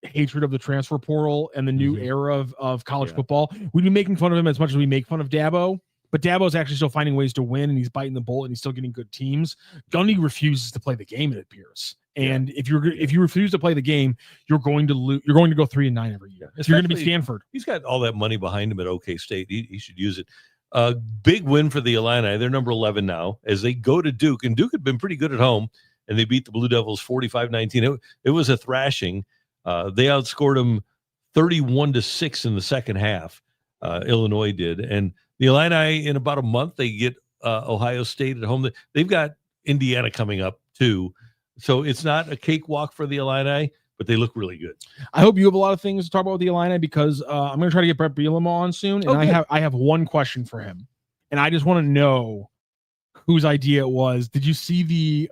hatred of the transfer portal and the new era of college football. We'd be making fun of him as much as we make fun of Dabo. But Dabo's actually still finding ways to win, and he's biting the bullet, and he's still getting good teams. Gundy refuses to play the game, it appears. And if you refuse to play the game, you're going to lose. You're going to go 3-9 every year. You're going to be Stanford. He's got all that money behind him at OK State. He should use it. Big win for the Illini. They're number 11 now as they go to Duke, and Duke had been pretty good at home, and they beat the Blue Devils 45-19. It was a thrashing. They outscored them 31-6 in the second half. Illinois did, and the Illini in about a month they get Ohio State at home. They've got Indiana coming up too, so it's not a cakewalk for the Illini, but they look really good. I hope you have a lot of things to talk about with the Illini because I'm going to try to get Brett Bielema on soon, and I have one question for him, and I just want to know whose idea it was. Did you see the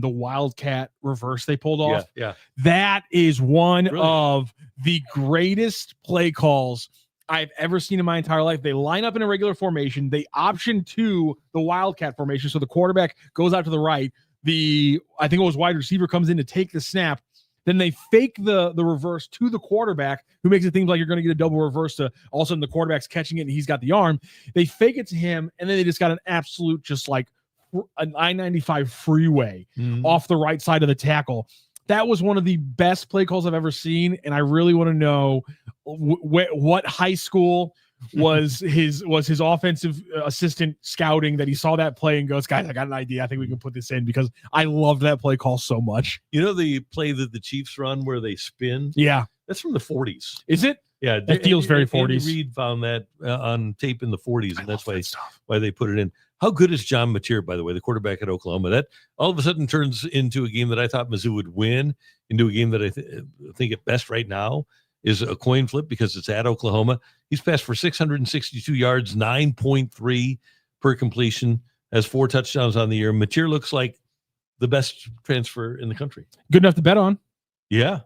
Wildcat reverse they pulled off? Yeah. That is one of the greatest play calls I've ever seen in my entire life. They line up in a regular formation. They option to the Wildcat formation. So the quarterback goes out to the right. I think it was wide receiver comes in to take the snap. Then they fake the reverse to the quarterback, who makes it seem like you're going to get a double reverse to all of a sudden the quarterback's catching it and he's got the arm. They fake it to him, and then they just got an absolute just like an I-95 freeway off the right side of the tackle. That was one of the best play calls I've ever seen, and I really want to know what high school was his offensive assistant scouting that he saw that play and goes, guys, I got an idea. I think we can put this in, because I loved that play call so much. You know the play that the Chiefs run where they spin? Yeah. That's from the 40s. Is it? Yeah. That feels very 40s. Andy Reid found that on tape in the 40s, and that's why they put it in. How good is John Mateer, by the way, the quarterback at Oklahoma? That all of a sudden turns into a game that I thought Mizzou would win, into a game that I think at best right now is a coin flip because it's at Oklahoma. He's passed for 662 yards, 9.3 per completion, has 4 touchdowns on the year. Mateer looks like the best transfer in the country. Good enough to bet on. Yeah.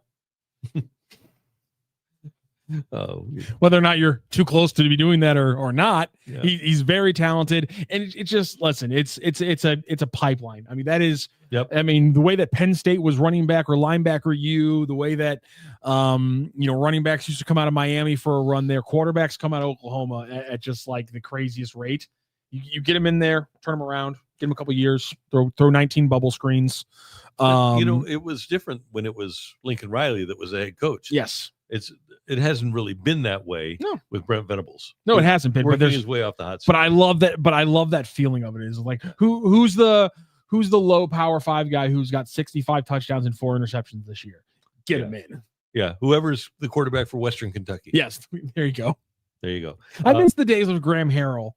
Whether or not you're too close to be doing that or not, he's very talented, and it just listen. It's a pipeline. I mean, that is. Yep. I mean, the way that Penn State was running back or linebacker, the way that running backs used to come out of Miami for a run there, quarterbacks come out of Oklahoma at just like the craziest rate. You get them in there, turn them around, give them a couple of years, throw 19 bubble screens. It was different when it was Lincoln Riley that was the head coach. Yes. It hasn't really been that way with Brent Venables. No, it hasn't been. But there's his way off the hot seat. But I love that. But I love that feeling of it. Is like who's the low power 5 guy who's got 65 touchdowns and 4 interceptions this year? Get him in. Yeah, whoever's the quarterback for Western Kentucky. Yes, there you go. There you go. I miss the days of Graham Harrell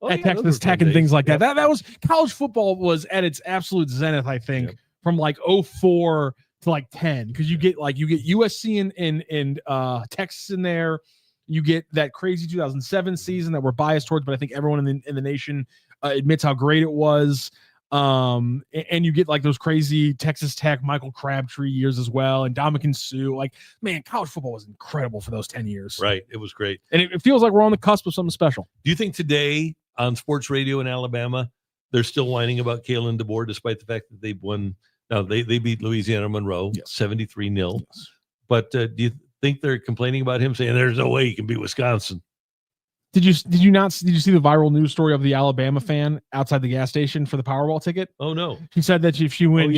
at Texas Tech and things like that. That was college football was at its absolute zenith. I think from like 04 to like 10, because you get USC and Texas in there. You get that crazy 2007 season that we're biased towards, but I think everyone in the nation admits how great it was. And you get like those crazy Texas Tech Michael Crabtree years as well, and Ndamukong Suh. Like, man, college football was incredible for those 10 years. Right, it was great, and it feels like we're on the cusp of something special. Do you think today on sports radio in Alabama they're still whining about Kalen DeBoer, despite the fact that they've won? Now they beat Louisiana Monroe 73-0. Yes. But do you think they're complaining about him, saying there's no way he can beat Wisconsin? Did you see the viral news story of the Alabama fan outside the gas station for the Powerball ticket? Oh no! She said that if she wins,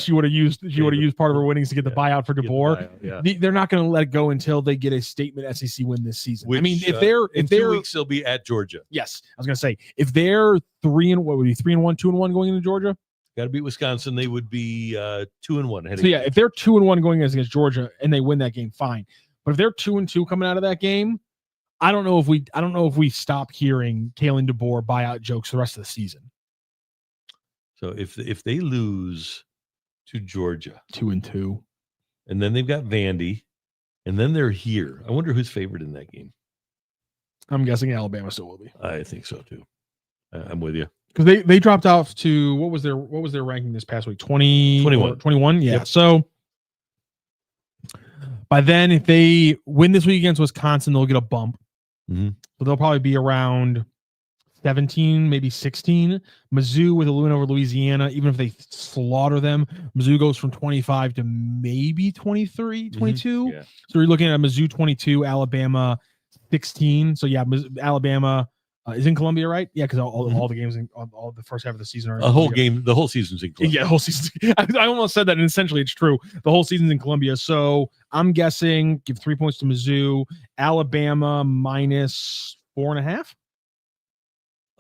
she would have used part of her winnings to get the buyout for DeBoer. They're not going to let it go until they get a statement SEC win this season. Which, I mean, if they're 2 weeks, they'll be at Georgia. Yes, I was going to say if they're 3-1, 2-1 going into Georgia. Got to beat Wisconsin. They would be 2-1. So if they're 2-1 going against Georgia and they win that game, fine. But if they're 2-2 coming out of that game, I don't know if we stop hearing Kalen DeBoer buyout jokes the rest of the season. So if they lose to Georgia 2-2, and then they've got Vandy, and then they're here, I wonder who's favored in that game. I'm guessing Alabama still will be. I think so too. I'm with you. Because they dropped off to what was their ranking this past week? 21. Yeah. Yep. So by then, if they win this week against Wisconsin, they'll get a bump. Mm-hmm. So they'll probably be around 17, maybe 16. Mizzou with a win over Louisiana, even if they slaughter them, Mizzou goes from 25 to maybe 23, 22. Mm-hmm. Yeah. So you're looking at Mizzou 22, Alabama 16. So yeah, Alabama Is in Columbia, right? Yeah, because all the games, all the first half of the season are in a whole Columbia. game. The whole season's in Columbia. Yeah, the whole season. I almost said that, and essentially it's true. The whole season's in Columbia. So I'm guessing give 3 points to Mizzou. Alabama minus 4.5.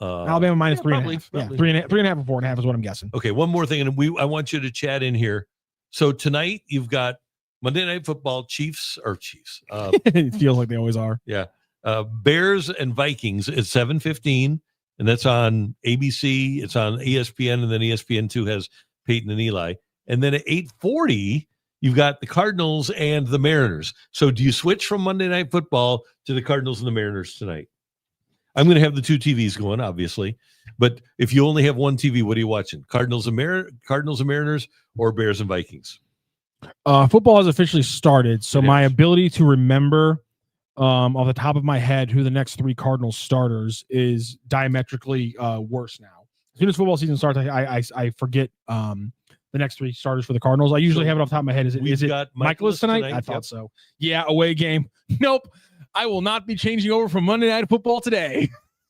Alabama minus 3.5. Yeah, 3.5 or 4.5 is what I'm guessing. Okay, one more thing, and I want you to chat in here. So tonight you've got Monday Night Football, Chiefs. It feels like they always are. Yeah. Bears and Vikings at 7:15, and that's on ABC. It's on ESPN, and then ESPN2 has Peyton and Eli. And then at 8:40, you've got the Cardinals and the Mariners. So do you switch from Monday Night Football to the Cardinals and the Mariners tonight? I'm going to have the two TVs going, obviously. But if you only have one TV, what are you watching? Cardinals and Mariners, or Bears and Vikings? Football has officially started, so my ability to remember off the top of my head who the next 3 Cardinals starters is diametrically worse now. As soon as football season starts, I forget the next 3 starters for the Cardinals. I usually have it off the top of my head. Is it Michaelis tonight? I thought so. Yeah, away game. Nope. I will not be changing over from Monday Night Football today.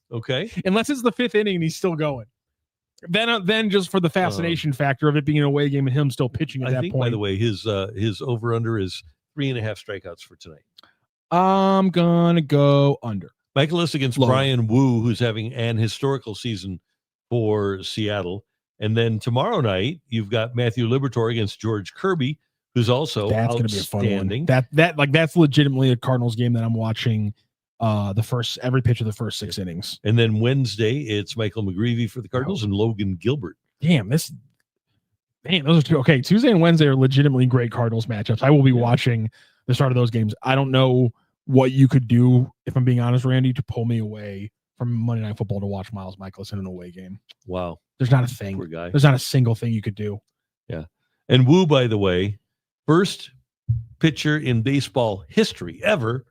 Okay. Unless it's the 5th inning and he's still going. Then just for the fascination factor of it being an away game and him still pitching at that point. By the way, his over-under is 3.5 strikeouts for tonight. I'm going to go under. Michaelis against Brian Wu, who's having an historical season for Seattle. And then tomorrow night, you've got Matthew Liberatore against George Kirby, who's also that's going to be a fun one. That's legitimately a Cardinals game that I'm watching every pitch of the first 6 innings. And then Wednesday, it's Michael McGreevy for the Cardinals and Logan Gilbert. Damn, those are two. Okay, Tuesday and Wednesday are legitimately great Cardinals matchups. I will be watching the start of those games. I don't know what you could do, if I'm being honest, Randy, to pull me away from Monday Night Football to watch Miles Michaelis in an away game. Wow. There's not a thing. Poor guy. There's not a single thing you could do. Yeah. And Wu, by the way, first pitcher in baseball history ever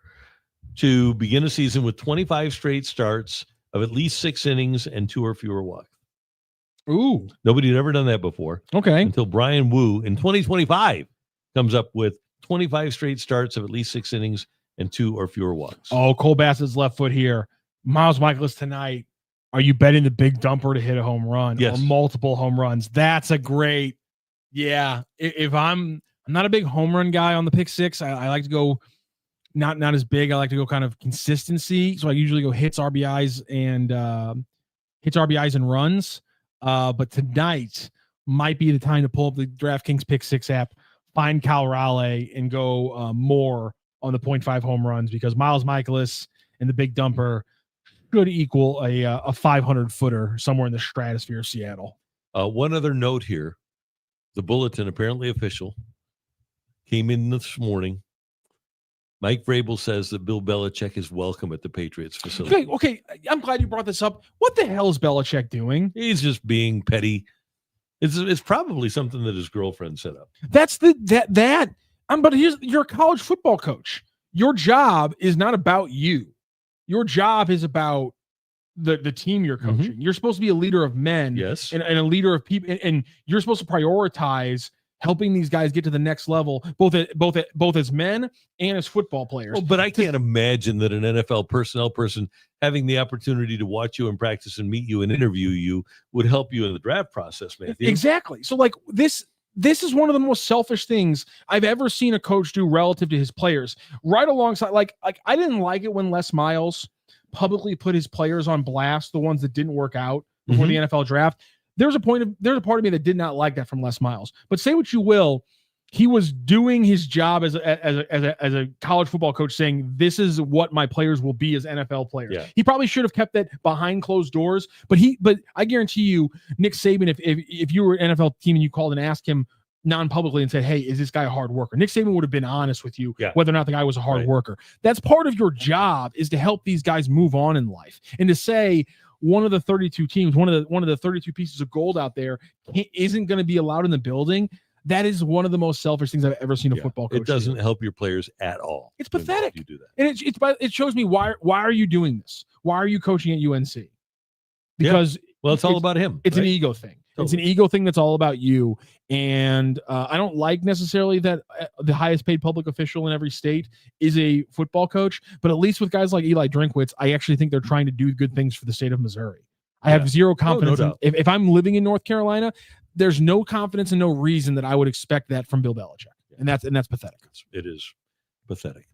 to begin a season with 25 straight starts of at least 6 innings and 2 or fewer walks. Ooh. Nobody had ever done that before. Okay. Until Brian Wu in 2025 comes up with 25 straight starts of at least 6 innings and 2 or fewer walks. Oh, Cole Bassett's left foot here. Miles Michaelis tonight. Are you betting the big dumper to hit a home run? Yes. Or multiple home runs? That's a great. Yeah. If I'm not a big home run guy on the pick 6. I like to go not as big. I like to go kind of consistency. So I usually go hits, RBIs, and runs. But tonight might be the time to pull up the DraftKings Pick 6 app, find Cal Raleigh, and go more on the 0.5 home runs, because Miles Michaelis and the big dumper should equal a 500-footer somewhere in the stratosphere of Seattle. One other note here. The Bulletin, apparently official, came in this morning. Mike Vrabel says that Bill Belichick is welcome at the Patriots facility. Okay. I'm glad you brought this up. What the hell is Belichick doing? He's just being petty. It's probably something that his girlfriend set up. But you're a college football coach. Your job is not about you. Your job is about the team you're coaching. Mm-hmm. You're supposed to be a leader of men, yes, and a leader of people, and you're supposed to prioritize helping these guys get to the next level, both as men and as football players. But I can't imagine that an NFL personnel person having the opportunity to watch you in practice and meet you and interview you would help you in the draft process, Matthew. Exactly. So like this is one of the most selfish things I've ever seen a coach do relative to his players. Right alongside, like I didn't like it when Les Miles publicly put his players on blast, the ones that didn't work out before the NFL draft. There's a part of me that did not like that from Les Miles. But say what you will, he was doing his job as a college football coach, saying this is what my players will be as NFL players. Yeah. He probably should have kept that behind closed doors. But I guarantee you, Nick Saban, if you were an NFL team and you called and asked him non-publicly and said, hey, is this guy a hard worker? Nick Saban would have been honest with you whether or not the guy was a hard worker. That's part of your job, is to help these guys move on in life, and to say one of the 32 teams, one of the 32 pieces of gold out there isn't going to be allowed in the building. That is one of the most selfish things I've ever seen a football coach. It doesn't help your players at all. It's pathetic. You do that, and it shows me why are you doing this? Why are you coaching at UNC? Because it's all about him. It's an ego thing. It's an ego thing that's all about you. And I don't like necessarily that the highest paid public official in every state is a football coach, but at least with guys like Eli Drinkwitz, I actually think they're trying to do good things for the state of Missouri. I have zero confidence. No doubt. If I'm living in North Carolina, there's no confidence and no reason that I would expect that from Bill Belichick. And that's pathetic. It is pathetic.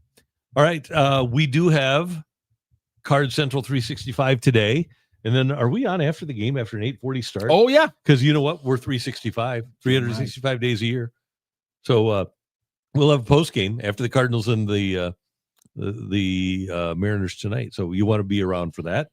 All right. We do have Card Central 365 today. And then are we on after the game after an 8:40 start? Oh, yeah. Because you know what? We're 365 days a year. So we'll have a post game after the Cardinals and the Mariners tonight. So you want to be around for that.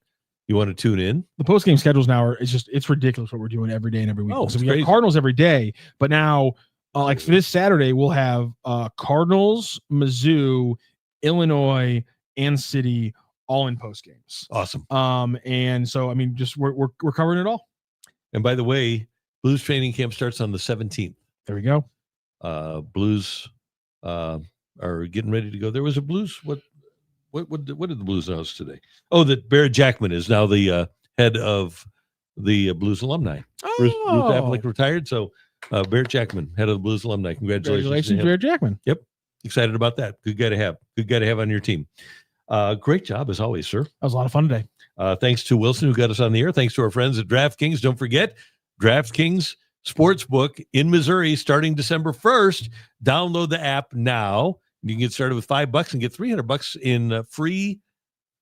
You want to tune in. The post game schedules now it's ridiculous what we're doing every day and every week. Oh, so we have Cardinals every day, but now like for this Saturday, we'll have Cardinals, Mizzou, Illinois, and City all in post games. Awesome. And so I mean, just we're covering it all. And by the way, Blues training camp starts on the 17th. There we go. Blues are getting ready to go. There was a Blues. What did the Blues announce today? Oh, that Barrett Jackman is now the head of the Blues alumni. Oh. Bruce Affleck retired, so Barrett Jackman, head of the Blues alumni. Congratulations, Barrett Jackman. Yep, excited about that. Good guy to have. Good guy to have on your team. Great job as always, sir. That was a lot of fun today. Thanks to Willson who got us on the air. Thanks to our friends at DraftKings. Don't forget DraftKings Sportsbook in Missouri starting December 1st. Download the app now. You can get started with $5 and get $300 in free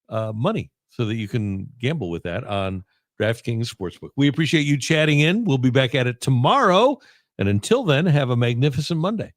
money so that you can gamble with that on DraftKings Sportsbook. We appreciate you chatting in. We'll be back at it tomorrow. And until then, have a magnificent Monday.